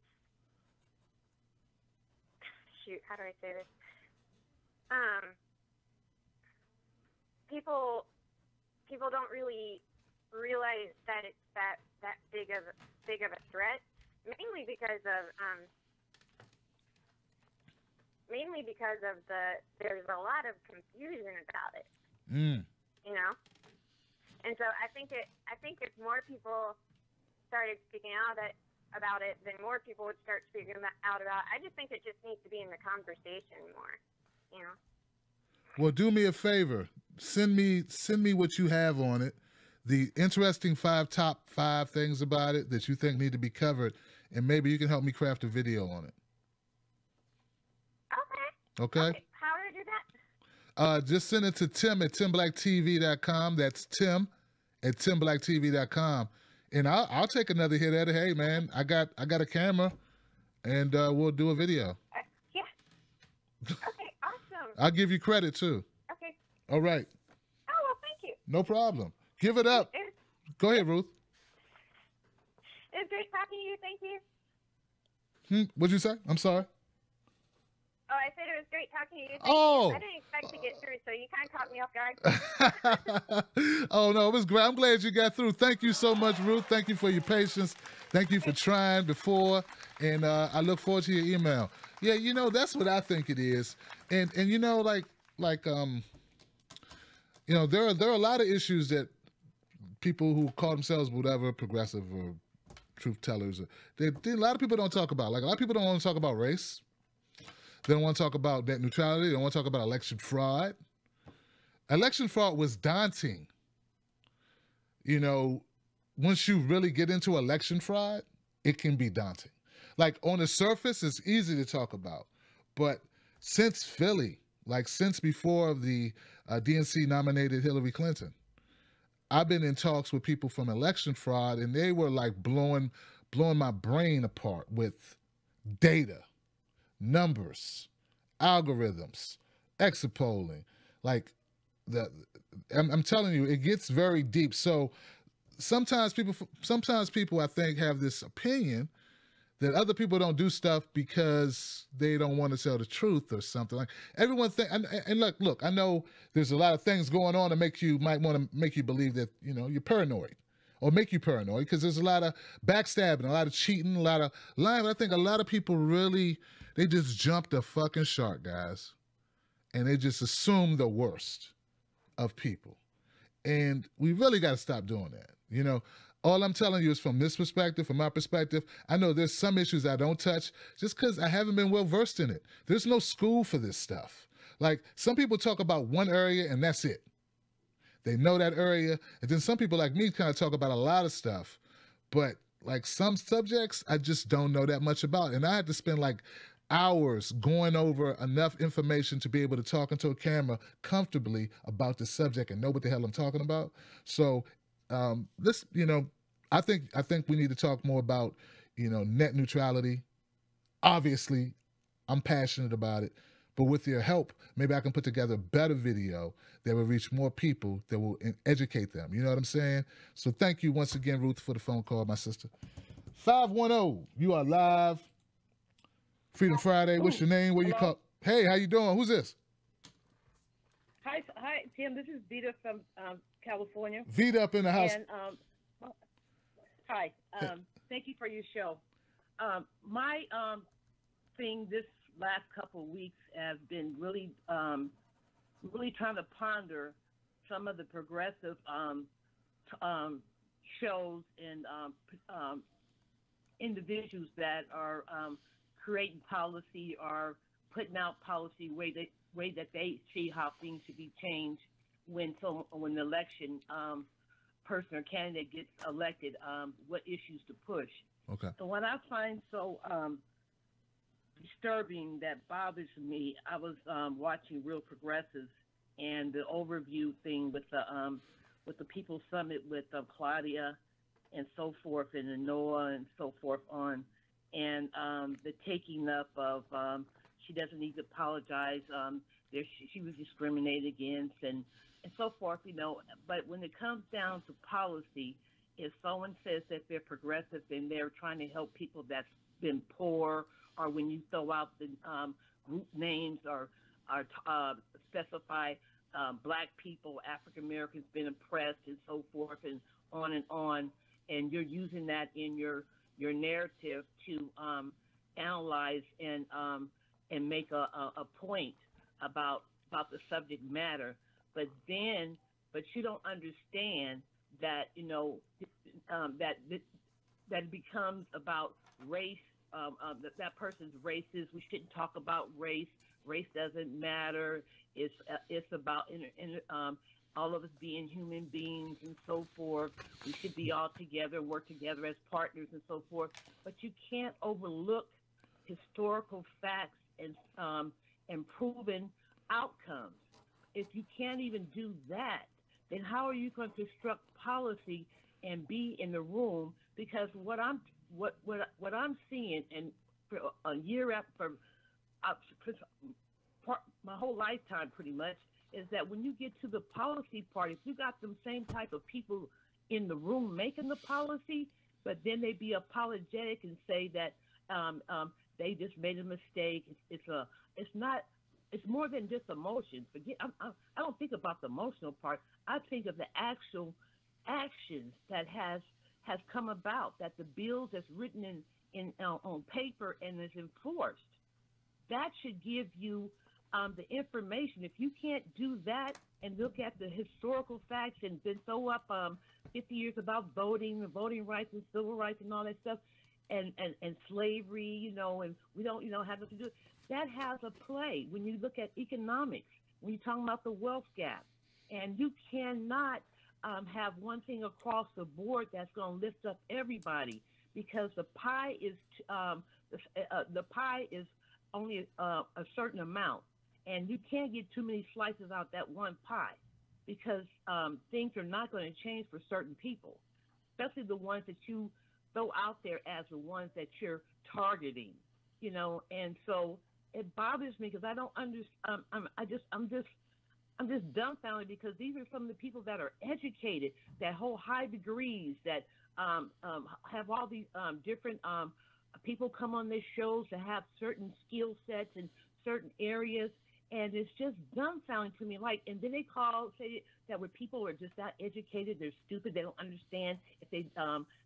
Shoot, how do I say this? People don't really realize that it's that big of a threat, mainly because of there's a lot of confusion about it. You know, and so I think if more people started speaking out about it, then more people would start speaking out about it. I just think it just needs to be in the conversation more. You know. Well, do me a favor. Send me what you have on it. The interesting top five things about it that you think need to be covered, and maybe you can help me craft a video on it. Okay? How do I do that? Just send it to Tim at timblacktv.com. That's Tim at timblacktv.com. And I'll take another hit at it. Hey man, I got a camera and we'll do a video. Yeah. Okay, awesome. I'll give you credit too. Okay. All right. Oh, well, thank you. No problem. Give it up. Go ahead, Ruth. It was great talking to you. Thank you. What'd you say? I'm sorry. Oh, I said it was great talking to you. Thank Oh. you. I didn't expect to get through, so you kind of caught me off guard. Oh, no, it was great. I'm glad you got through. Thank you so much, Ruth. Thank you for your patience. Thank you for trying before, and I look forward to your email. Yeah, you know, that's what I think it is. And you know, like you know, there are a lot of issues that people who call themselves whatever, progressive or truth tellers, a lot of people don't talk about. Like, a lot of people don't want to talk about race. They don't want to talk about net neutrality. They don't want to talk about election fraud. Election fraud was daunting. You know, once you really get into election fraud, it can be daunting. Like, on the surface, it's easy to talk about. But since Philly, like since before the DNC nominated Hillary Clinton, I've been in talks with people from election fraud, and they were like blowing my brain apart with data, numbers, algorithms, exit polling. Like, I'm telling you, it gets very deep. So sometimes people I think have this opinion that other people don't do stuff because they don't want to tell the truth or something. Like, everyone think, and look, I know there's a lot of things going on that might want to make you believe that, you know, you're paranoid or make you paranoid, because there's a lot of backstabbing, a lot of cheating, a lot of lying. But I think a lot of people really, they just jump the fucking shark, guys. And they just assume the worst of people. And we really got to stop doing that. You know, All I'm telling you is from this perspective, from my perspective, I know there's some issues I don't touch just because I haven't been well versed in it. There's no school for this stuff. Like, some people talk about one area and that's it. They know that area. And then some people like me kind of talk about a lot of stuff. But like some subjects, I just don't know that much about. And I had to spend like hours going over enough information to be able to talk into a camera comfortably about the subject and know what the hell I'm talking about. So this, I think we need to talk more about, net neutrality. Obviously, I'm passionate about it, but with your help, maybe I can put together a better video that will reach more people, that will educate them. You know what I'm saying? So thank you once again, Ruth, for the phone call, my sister. 510, you are live. Freedom Friday. What's your name? Where you call? Hey, how you doing? Who's this? Hi, Tim. This is Vita from California. Vita up in the house. And, hi. Thank you for your show. My thing this last couple of weeks has been really trying to ponder some of the progressive shows and individuals that are creating policy or putting out policy way that they see how things should be changed when the election person or candidate gets elected, what issues to push. Okay. So what I find so disturbing that bothers me, I was watching Real Progressives and the overview thing with the People's Summit with Claudia and so forth, and Noah and so forth on, and the taking up of she doesn't need to apologize. She was discriminated against and so forth, But when it comes down to policy, if someone says that they're progressive and they're trying to help people that's been poor, or when you throw out the group names or specify black people, African Americans been oppressed and so forth and on, and you're using that in your narrative to analyze and make a point about the subject matter, but you don't understand that that it becomes about race. That person's racist. We shouldn't talk about race. Race doesn't matter. It's about all of us being human beings and so forth. We should be all together, work together as partners and so forth. But you can't overlook historical facts and proven outcomes. If you can't even do that, then how are you going to construct policy and be in the room? Because what I'm seeing, and for a year after, my whole lifetime pretty much, is that when you get to the policy part, if you got them same type of people in the room making the policy, but then they be apologetic and say that they just made a mistake. It's more than just emotions. I don't think about the emotional part. I think of the actual actions that has come about, that the bills that's written on paper and is enforced. That should give you the information. If you can't do that and look at the historical facts and then throw up 50 years about voting rights and civil rights and all that stuff, and slavery, and we don't, have nothing to do. That has a play when you look at economics, when you're talking about the wealth gap. And you cannot have one thing across the board that's going to lift up everybody, because the pie is only a certain amount, and you can't get too many slices out that one pie, because things are not going to change for certain people, especially the ones that you throw out there as the ones that you're targeting, and so it bothers me because I don't understand. I'm just dumbfounded, because these are some of the people that are educated, that hold high degrees, that have all these different people come on their shows to have certain skill sets in certain areas, and it's just dumbfounding to me. And then they say that when people are just not educated, they're stupid, they don't understand if they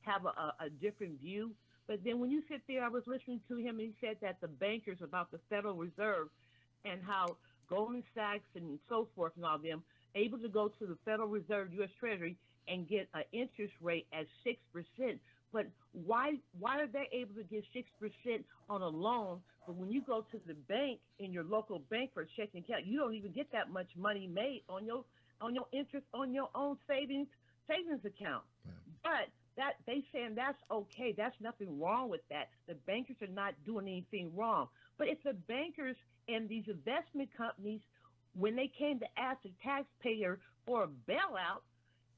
have a different view. But then when you sit there, I was listening to him, and he said that the bankers about the Federal Reserve and how Goldman Sachs and so forth and all them able to go to the Federal Reserve, U.S. Treasury, and get an interest rate at 6%. But why are they able to get 6% on a loan? But when you go to the bank in your local bank for a checking account, you don't even get that much money made on your interest on your own savings account. But that they saying that's okay. That's nothing wrong with that. The bankers are not doing anything wrong. But if the bankers and these investment companies, when they came to ask the taxpayer for a bailout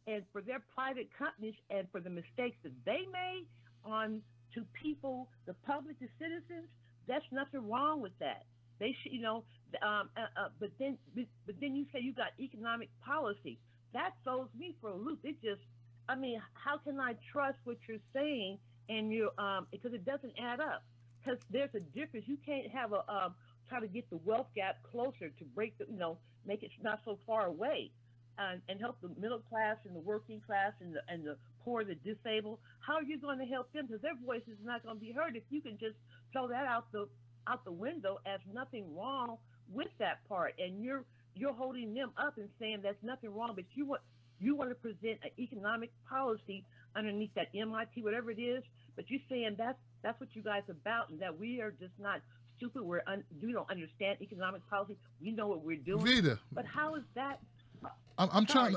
and for their private companies and for the mistakes that they made on to people, the public, the citizens, that's nothing wrong with that. They should, but then you say you got economic policy. That throws me for a loop. It just, how can I trust what you're saying and you because it doesn't add up. Because there's a difference. You can't have try to get the wealth gap closer to break the, make it not so far away, and help the middle class and the working class and the poor, the disabled. How are you going to help them? Because their voice is not going to be heard if you can just throw that out the window as nothing wrong with that part, and you're holding them up and saying there's nothing wrong, but you want to present an economic policy underneath that MIT, whatever it is, but you're saying that's what you guys are about, and that we are just not stupid. We don't understand economic policy. We know what we're doing. Vita, but how is that? I'm trying.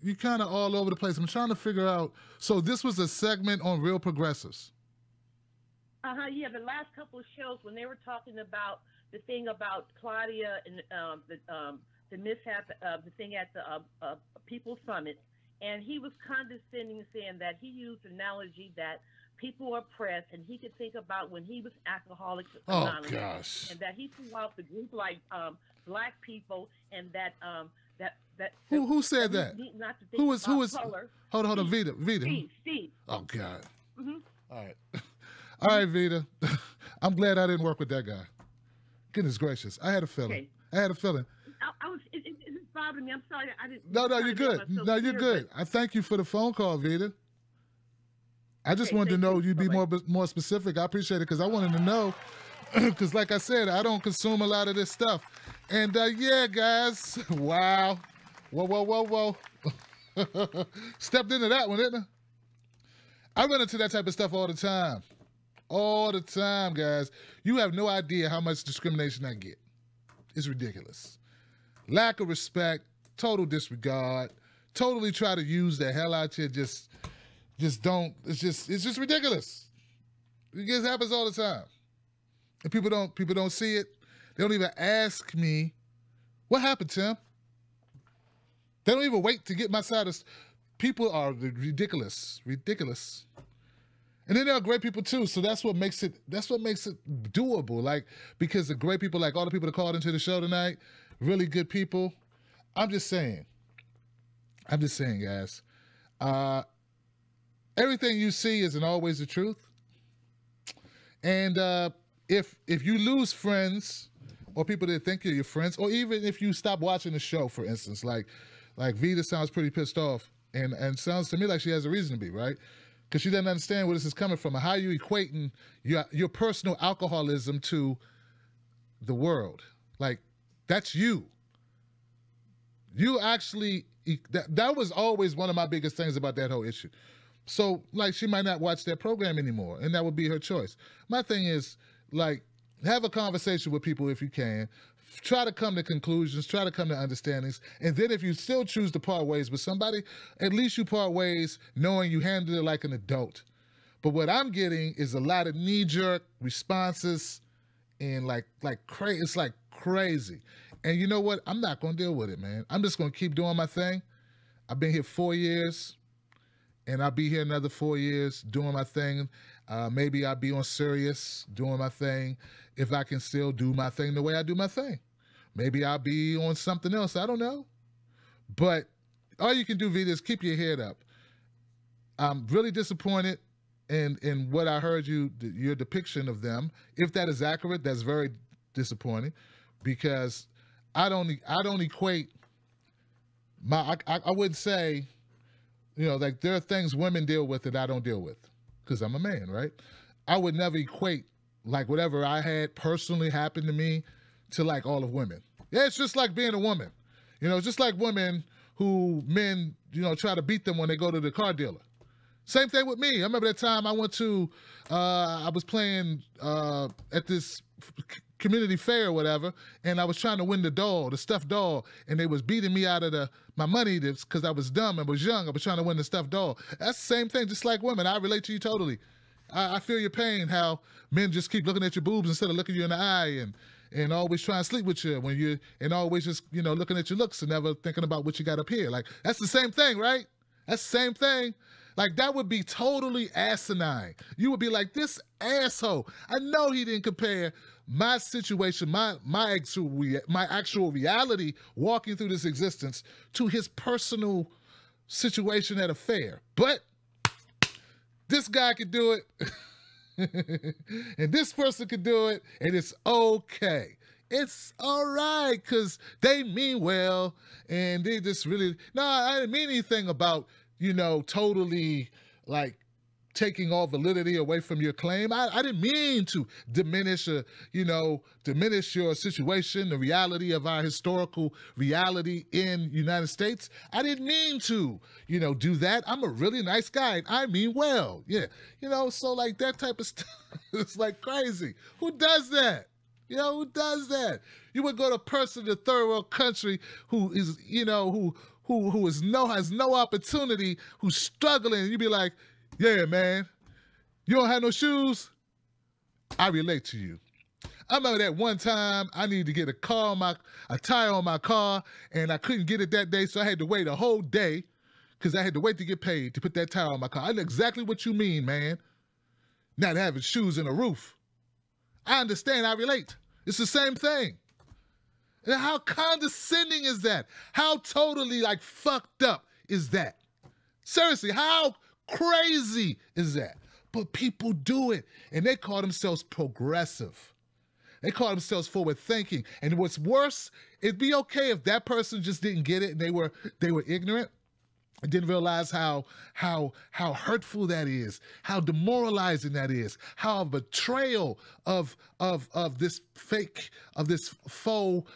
You kind of all over the place. I'm trying to figure out. So this was a segment on Real Progressives. Yeah, the last couple of shows when they were talking about the thing about Claudia and the mishap of the thing at the People's Summit, and he was condescending, saying that he used an analogy that people are oppressed, and he could think about when he was Alcoholics Anonymous, gosh, and that he threw out the group like black people, and that who said that? Not to think Who is color. Hold on, Vita. Steve. Oh God. Mm-hmm. All right, Vita. I'm glad I didn't work with that guy. Goodness gracious, I had a feeling. Okay. I had a feeling. It's bothering me. I'm sorry. I didn't. No, you're good. No, you're good. I thank you for the phone call, Vita. I just wanted to know you'd be more specific. I appreciate it because I wanted to know because, like I said, I don't consume a lot of this stuff. And yeah, guys, wow, whoa, stepped into that one, didn't I? I run into that type of stuff all the time, guys. You have no idea how much discrimination I get. It's ridiculous. Lack of respect, total disregard, totally try to use the hell out you. Just don't. It's just ridiculous. It just happens all the time, and people don't see it. They don't even ask me, what happened, Tim? They don't even wait to get my side of. People are ridiculous. And then there are great people too, so that's what makes it doable. Like, because the great people, like all the people that called into the show tonight, really good people. I'm just saying, guys. Everything you see isn't always the truth. And if you lose friends or people that think you're your friends, or even if you stop watching the show, for instance, like Vita sounds pretty pissed off, and sounds to me like she has a reason to be, right? Because she doesn't understand where this is coming from and how are you equating your personal alcoholism to the world. Like, that's you. You actually, that was always one of my biggest things about that whole issue. So, like, she might not watch that program anymore, and that would be her choice. My thing is, like, have a conversation with people if you can. Try to come to conclusions, try to come to understandings, and then if you still choose to part ways with somebody, at least you part ways knowing you handled it like an adult. But what I'm getting is a lot of knee-jerk responses, and it's like crazy. And you know what? I'm not going to deal with it, man. I'm just going to keep doing my thing. I've been here 4 years. And I'll be here another 4 years doing my thing. Maybe I'll be on Sirius doing my thing if I can still do my thing the way I do my thing. Maybe I'll be on something else. I don't know. But all you can do, Vita, is keep your head up. I'm really disappointed in what I heard your depiction of them. If that is accurate, that's very disappointing because I don't equate I wouldn't say, like there are things women deal with that I don't deal with because I'm a man, right? I would never equate like whatever I had personally happen to me to like all of women. Yeah, it's just like being a woman. Just like women who men try to beat them when they go to the car dealer. Same thing with me. I remember that time I went to, I was playing at this community fair or whatever, and I was trying to win the stuffed doll, and they was beating me out of my money because I was dumb and was young. I was trying to win the stuffed doll. That's the same thing, just like women. I relate to you totally. I feel your pain, how men just keep looking at your boobs instead of looking you in the eye and always trying to sleep with you and always just, looking at your looks and never thinking about what you got up here. Like, that's the same thing, right? That's the same thing. Like, that would be totally asinine. You would be like, this asshole. I know he didn't compare my situation, my actual reality walking through this existence to his personal situation at a fair. But this guy could do it, and this person could do it, and it's okay. It's all right, because they mean well, and they just really, no, I didn't mean anything about, totally, like, taking all validity away from your claim. I didn't mean to diminish your situation, the reality of our historical reality in the United States. I didn't mean to, do that. I'm a really nice guy, and I mean well. Yeah. So like that type of stuff, it's like crazy. Who does that? Who does that? You would go to a person in a third world country who is, who has no opportunity, who's struggling, and you'd be like, yeah, man, you don't have no shoes? I relate to you. I remember that one time I needed to get a tire on my car, and I couldn't get it that day, so I had to wait a whole day because I had to wait to get paid to put that tire on my car. I know exactly what you mean, man. Not having shoes and a roof. I understand, I relate. It's the same thing. And how condescending is that? How totally, like, fucked up is that? Seriously, how crazy is that? But people do it, and they call themselves progressive. They call themselves forward thinking. And what's worse, it'd be okay if that person just didn't get it and they were ignorant and didn't realize how hurtful that is, how demoralizing that is, how a betrayal of this faux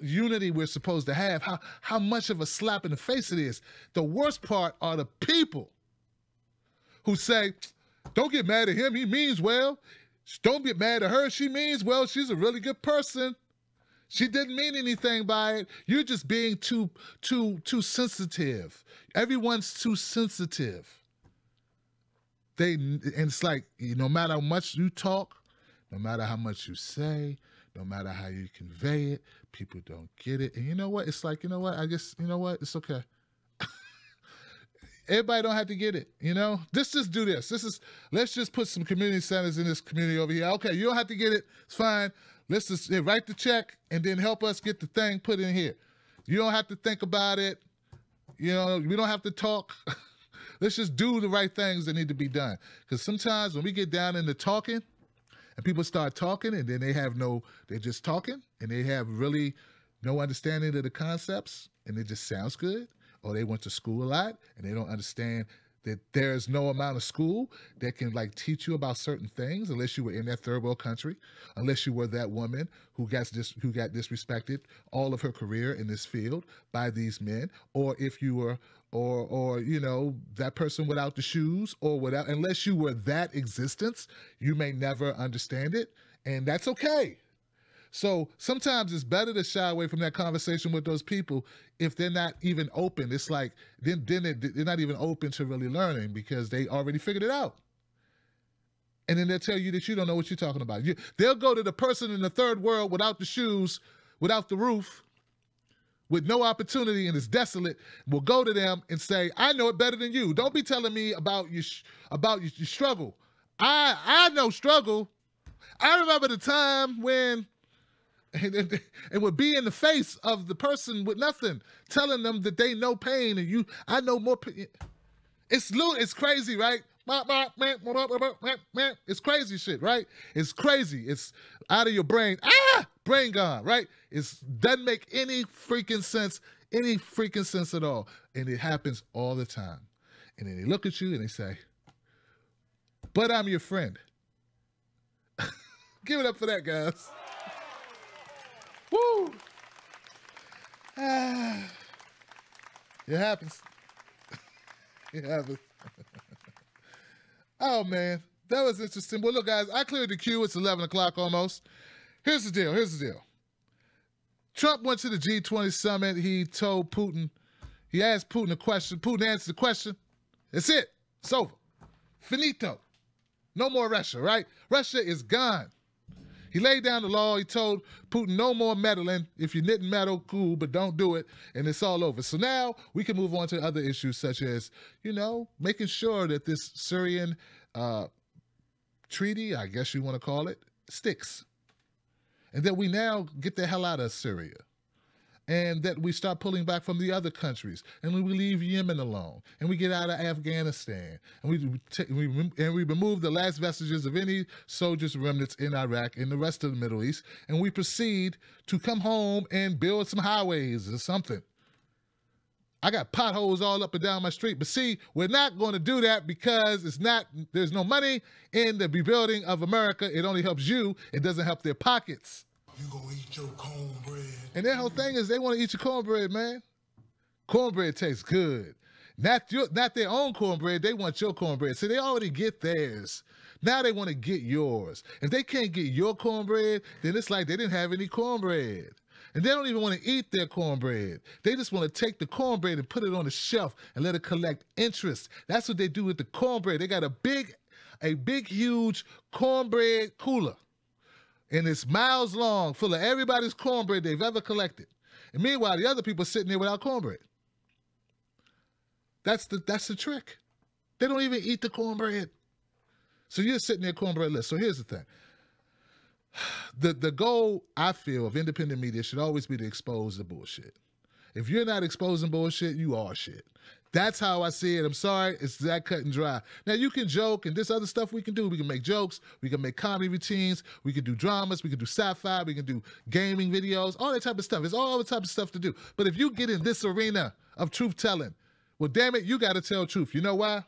unity we're supposed to have, how much of a slap in the face it is. The worst part are the people who say, don't get mad at him, he means well. Don't get mad at her, she means well, she's a really good person. She didn't mean anything by it. You're just being too sensitive. Everyone's too sensitive. And it's like, no matter how much you talk, no matter how much you say, no matter how you convey it, people don't get it. And you know what? It's like, I guess, it's okay. Everybody don't have to get it, Let's just do this. Let's just put some community centers in this community over here. Okay, you don't have to get it. It's fine. Let's just write the check and then help us get the thing put in here. You don't have to think about it. We don't have to talk. Let's just do the right things that need to be done. Because sometimes when we get down into talking and people start talking and then they're just talking and they have really no understanding of the concepts and it just sounds good, or they went to school a lot and they don't understand that there's no amount of school that can teach you about certain things unless you were in that third world country, unless you were that woman who got disrespected all of her career in this field by these men, or if you were, or that person without the shoes, or without, unless you were that existence, you may never understand it, and that's okay. So sometimes it's better to shy away from that conversation with those people if they're not even open. It's like, then they're not even open to really learning because they already figured it out. And then they'll tell you that you don't know what you're talking about. They'll go to the person in the third world without the shoes, without the roof, with no opportunity and is desolate, will go to them and say, I know it better than you. Don't be telling me about your struggle. I know struggle. I remember the time when it would be in the face of the person with nothing, telling them that they know pain and I know more pain. It's crazy, right? It's crazy shit, right? It's crazy. It's out of your brain. Brain gone, right? It doesn't make any freaking sense at all. And it happens all the time. And then they look at you and they say, but I'm your friend. Give it up for that, guys. Woo! It happens. It happens. Oh, man. That was interesting. Well, look, guys, I cleared the queue. It's 11 o'clock almost. Here's the deal. Trump went to the G20 summit. He told Putin, he asked Putin a question. Putin answered the question. That's it. It's over. Finito. No more Russia, right? Russia is gone. He laid down the law. He told Putin no more meddling. If you didn't meddle, cool, but don't do it. And it's all over. So now we can move on to other issues such as, making sure that this Syrian treaty, I guess you want to call it, sticks. And that we now get the hell out of Syria. And that we start pulling back from the other countries. And we leave Yemen alone. And we get out of Afghanistan. And we remove the last vestiges of any soldiers' remnants in Iraq and the rest of the Middle East. And we proceed to come home and build some highways or something. I got potholes all up and down my street. But see, we're not going to do that because there's no money in the rebuilding of America. It only helps you. It doesn't help their pockets. You gonna eat your cornbread. And their whole thing is they want to eat your cornbread, man. Cornbread tastes good. Not their own cornbread. They want your cornbread. See, they already get theirs. Now they want to get yours. If they can't get your cornbread, then it's like they didn't have any cornbread. And they don't even want to eat their cornbread. They just want to take the cornbread and put it on the shelf and let it collect interest. That's what they do with the cornbread. They got a big, huge cornbread cooler. And it's miles long, full of everybody's cornbread they've ever collected. And meanwhile, the other people are sitting there without cornbread. That's the trick. They don't even eat the cornbread. So you're sitting there cornbreadless. So here's the thing. The goal, I feel, of independent media should always be to expose the bullshit. If you're not exposing bullshit, you are shit. That's how I see it. I'm sorry, it's that cut and dry. Now, you can joke, and this other stuff we can do. We can make jokes. We can make comedy routines. We can do dramas. We can do sci-fi. We can do gaming videos, all that type of stuff. It's all the type of stuff to do. But if you get in this arena of truth-telling, well, damn it, you got to tell truth. You know why?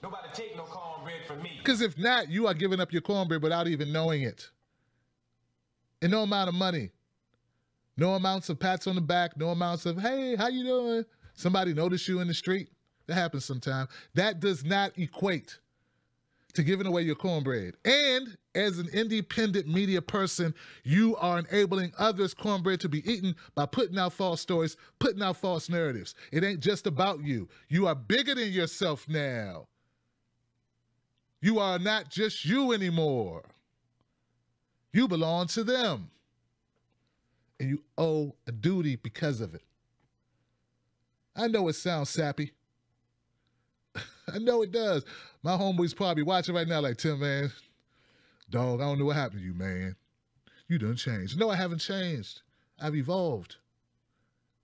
Nobody take no cornbread from me. Because if not, you are giving up your cornbread without even knowing it. And no amount of money. No amounts of pats on the back. No amounts of, hey, how you doing? Somebody notice you in the street. That happens sometimes. That does not equate to giving away your cornbread. And as an independent media person, you are enabling others' cornbread to be eaten by putting out false stories, putting out false narratives. It ain't just about you. You are bigger than yourself now. You are not just you anymore. You belong to them. And you owe a duty because of it. I know it sounds sappy. I know it does. My homeboy's probably watching right now like, Tim, man, dog, I don't know what happened to you, man. You done changed. No, I haven't changed. I've evolved.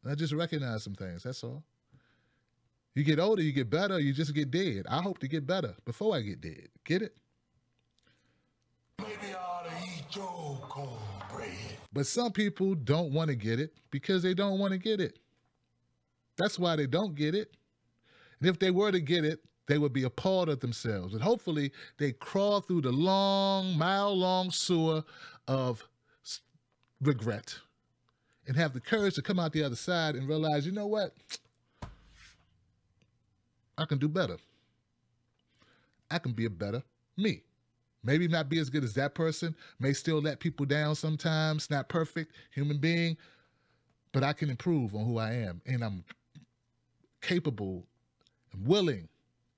And I just recognize some things, that's all. You get older, you get better, you just get dead. I hope to get better before I get dead. Get it? Maybe I ought to eat your cornbread. But some people don't want to get it because they don't want to get it. That's why they don't get it. And if they were to get it, they would be appalled at themselves. And hopefully they crawl through the mile-long sewer of regret and have the courage to come out the other side and realize, you know what? I can do better. I can be a better me. Maybe not be as good as that person, may still let people down sometimes, not perfect, human being, but I can improve on who I am. And I'm capable and willing,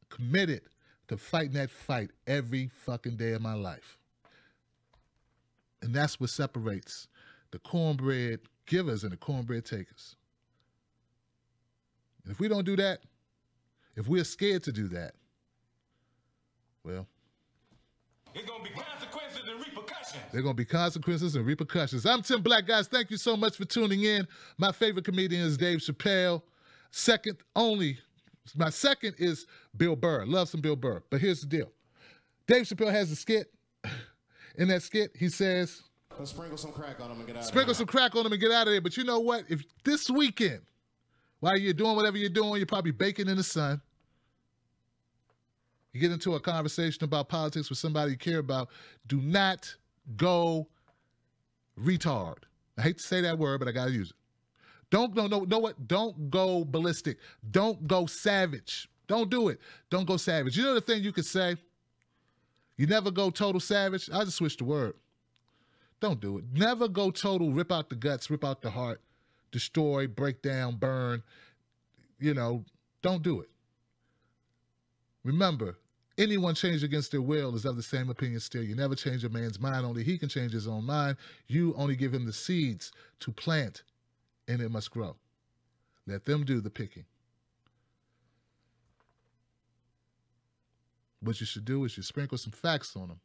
committed to fighting that fight every fucking day of my life. And that's what separates the cornbread givers and the cornbread takers. And if we don't do that, if we're scared to do that, well, There's going to be consequences and repercussions. there are going to be consequences and repercussions. I'm Tim Black, guys. Thank you so much for tuning in. My favorite comedian is Dave Chappelle. My second is Bill Burr. Love some Bill Burr. But here's the deal. Dave Chappelle has a skit. In that skit, he says, Let's sprinkle some crack on him and get out of here. sprinkle some crack on him and get out of there. But you know what? If this weekend, while you're doing whatever you're doing, you're probably baking in the sun, you get into a conversation about politics with somebody you care about, do not go retard. I hate to say that word, but I got to use it. Don't know what? Don't go ballistic. Don't go savage. Don't do it. Don't go savage. You know the thing you could say? You never go total savage. I just switched the word. Don't do it. Never go total, rip out the guts, rip out the heart, destroy, break down, burn. You know, don't do it. Remember, anyone changed against their will is of the same opinion still. You never change a man's mind. Only he can change his own mind. You only give him the seeds to plant, and it must grow. Let them do the picking. What you should do is you sprinkle some facts on them.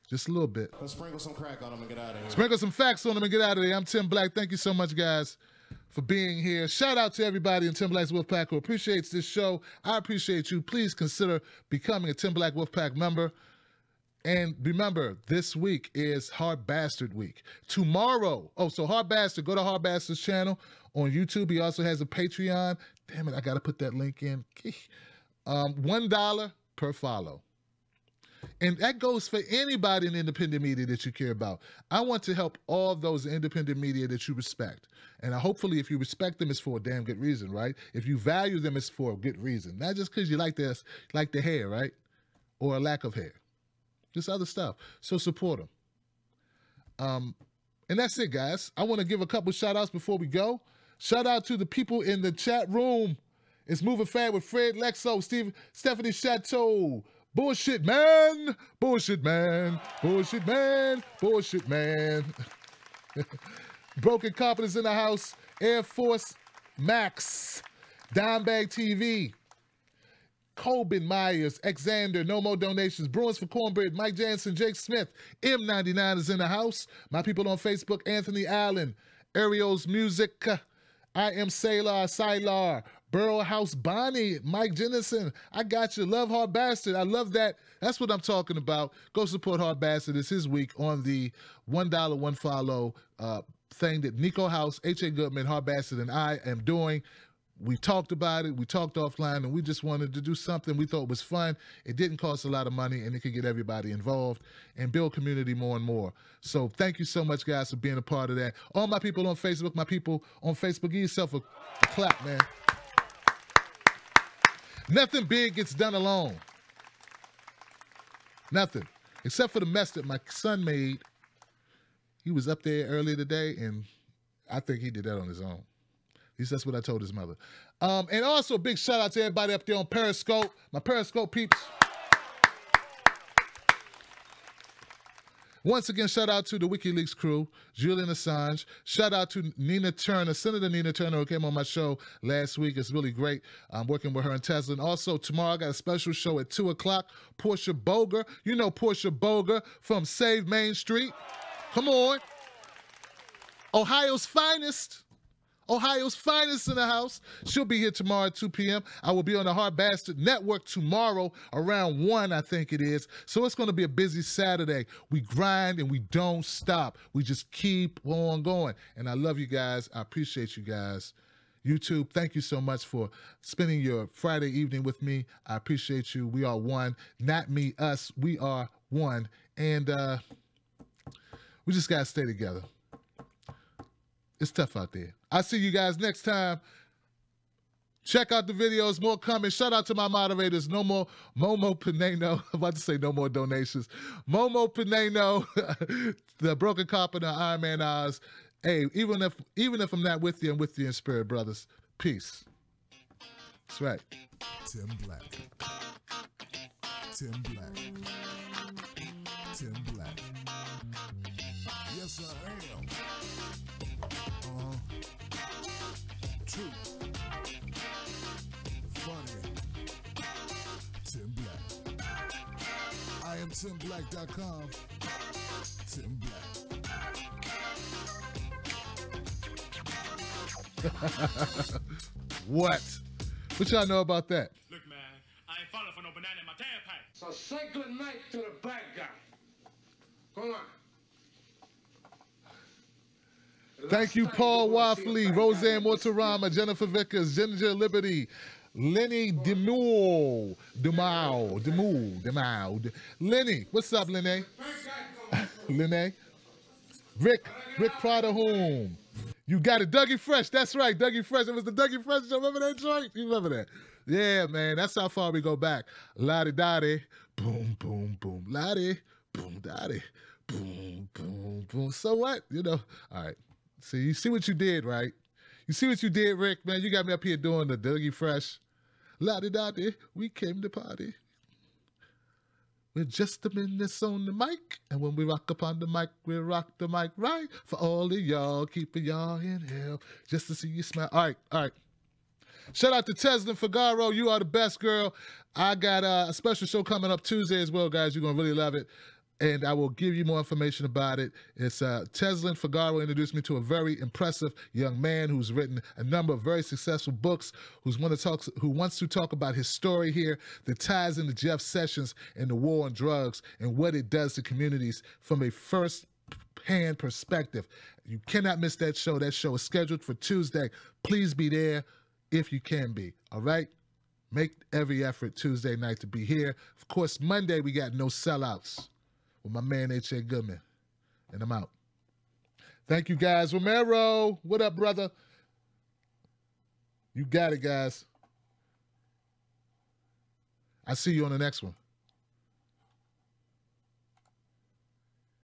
Just a little bit. Let's sprinkle some crack on them and get out of here. Sprinkle some facts on them and get out of there. I'm Tim Black. Thank you so much, guys, for being here. Shout out to everybody in Tim Black's Wolfpack who appreciates this show. I appreciate you. Please consider becoming a Tim Black Wolfpack member. And remember, this week is Hard Bastard Week. Tomorrow, so Hard Bastard, go to Hard Bastard's channel on YouTube. He also has a Patreon. Damn it, I got to put that link in. $1 per follow. And that goes for anybody in independent media that you care about. I want to help all those independent media that you respect. And hopefully if you respect them, it's for a damn good reason, right? If you value them, it's for a good reason. Not just because you like the hair, right? Or a lack of hair. Just other stuff. So support them. And that's it, guys. I want to give a couple shout outs before we go. Shout out to the people in the chat room. It's Moving Fad with Fred Lexo, Stephanie Chateau, Bullshit Man, Bullshit Man, Bullshit Man, Bullshit Man. Broken Confidence in the house, Air Force Max, Dimebag TV, Coben Myers, Xander, No More Donations, Bruins for Cornbread, Mike Jansen, Jake Smith, M99 is in the house. My people on Facebook, Anthony Allen, Ariel's Music, I Am Salar, Burrow House Bonnie, Mike Jennison, I got you. Love Hard Bastard. I love that. That's what I'm talking about. Go support Hard Bastard. It's his week on the $1 one follow thing that Nico House, H.A. Goodman, Hard Bastard, and I am doing. We talked about it. We talked offline, and we just wanted to do something we thought was fun. It didn't cost a lot of money, and it could get everybody involved and build community more and more. So thank you so much, guys, for being a part of that. All my people on Facebook, give yourself a clap, man. Nothing big gets done alone. Nothing. Except for the mess that my son made. He was up there earlier today, and I think he did that on his own. At least that's what I told his mother. And also, big shout out to everybody up there on Periscope. My Periscope peeps. Once again, shout out to the WikiLeaks crew, Julian Assange. Shout out to Nina Turner, Senator Nina Turner, who came on my show last week. It's really great. I'm working with her in Tesla. And also, tomorrow I got a special show at 2 o'clock. Portia Boger. You know Portia Boger from Save Main Street. Come on. Ohio's finest. Ohio's finest in the house. She'll be here tomorrow at 2 p.m. I will be on the Hard Bastard Network tomorrow around 1, I think it is. So it's going to be a busy Saturday. We grind and we don't stop. We just keep on going. And I love you guys. I appreciate you guys. YouTube, thank you so much for spending your Friday evening with me. I appreciate you. We are one. Not me, us. We are one. And we just got to stay together. It's tough out there. I'll see you guys next time. Check out the videos. More coming. Shout out to my moderators. No more Momo Pineno. I'm about to say no more donations. Momo Pineno, the Broken Carpenter, Iron Man Oz. Hey, even if I'm not with you, I'm with you in spirit, brothers. Peace. That's right. Tim Black. Tim Black. Tim Black. Yes, I am. True. Funny. Tim Black. I am TimBlack.com. Tim Black. What y'all know about that? Look, man, I ain't falling for no banana in my tailpipe. So say good night to the bad guy. Come on. Thank you, Paul Waffley, Roseanne Mortarama, Jennifer Vickers, Ginger Liberty, Lenny Demau. Lenny, what's up, Lenny? Lenny. Rick Pradahoom. You got it, Dougie Fresh. That's right, Dougie Fresh. It was the Dougie Fresh show. Remember that joint? You remember that? Yeah, man. That's how far we go back. La-di-da-di, boom, boom, boom. La-di, boom, da-di, boom, boom, boom. So what? You know, all right. See, you see what you did, right? You see what you did, Rick, man? You got me up here doing the Dougie Fresh. La-di-da-di, we came to party. We're just a minutes on the mic, and when we rock upon the mic, we rock the mic right for all of y'all, keeping y'all in hell just to see you smile. All right. Shout out to Teslin Figaro. You are the best, girl. I got a special show coming up Tuesday as well, guys. You're going to really love it, and I will give you more information about it. It's Teslin Figaro introduced me to a very impressive young man who's written a number of very successful books, who wants to talk about his story here that ties into Jeff Sessions and the war on drugs and what it does to communities from a first-hand perspective. You cannot miss that show. That show is scheduled for Tuesday. Please be there if you can be, all right? Make every effort Tuesday night to be here. Of course, Monday we got No Sellouts with my man H.A. Goodman. And I'm out. Thank you, guys. Romero, what up, brother? You got it, guys. I'll see you on the next one.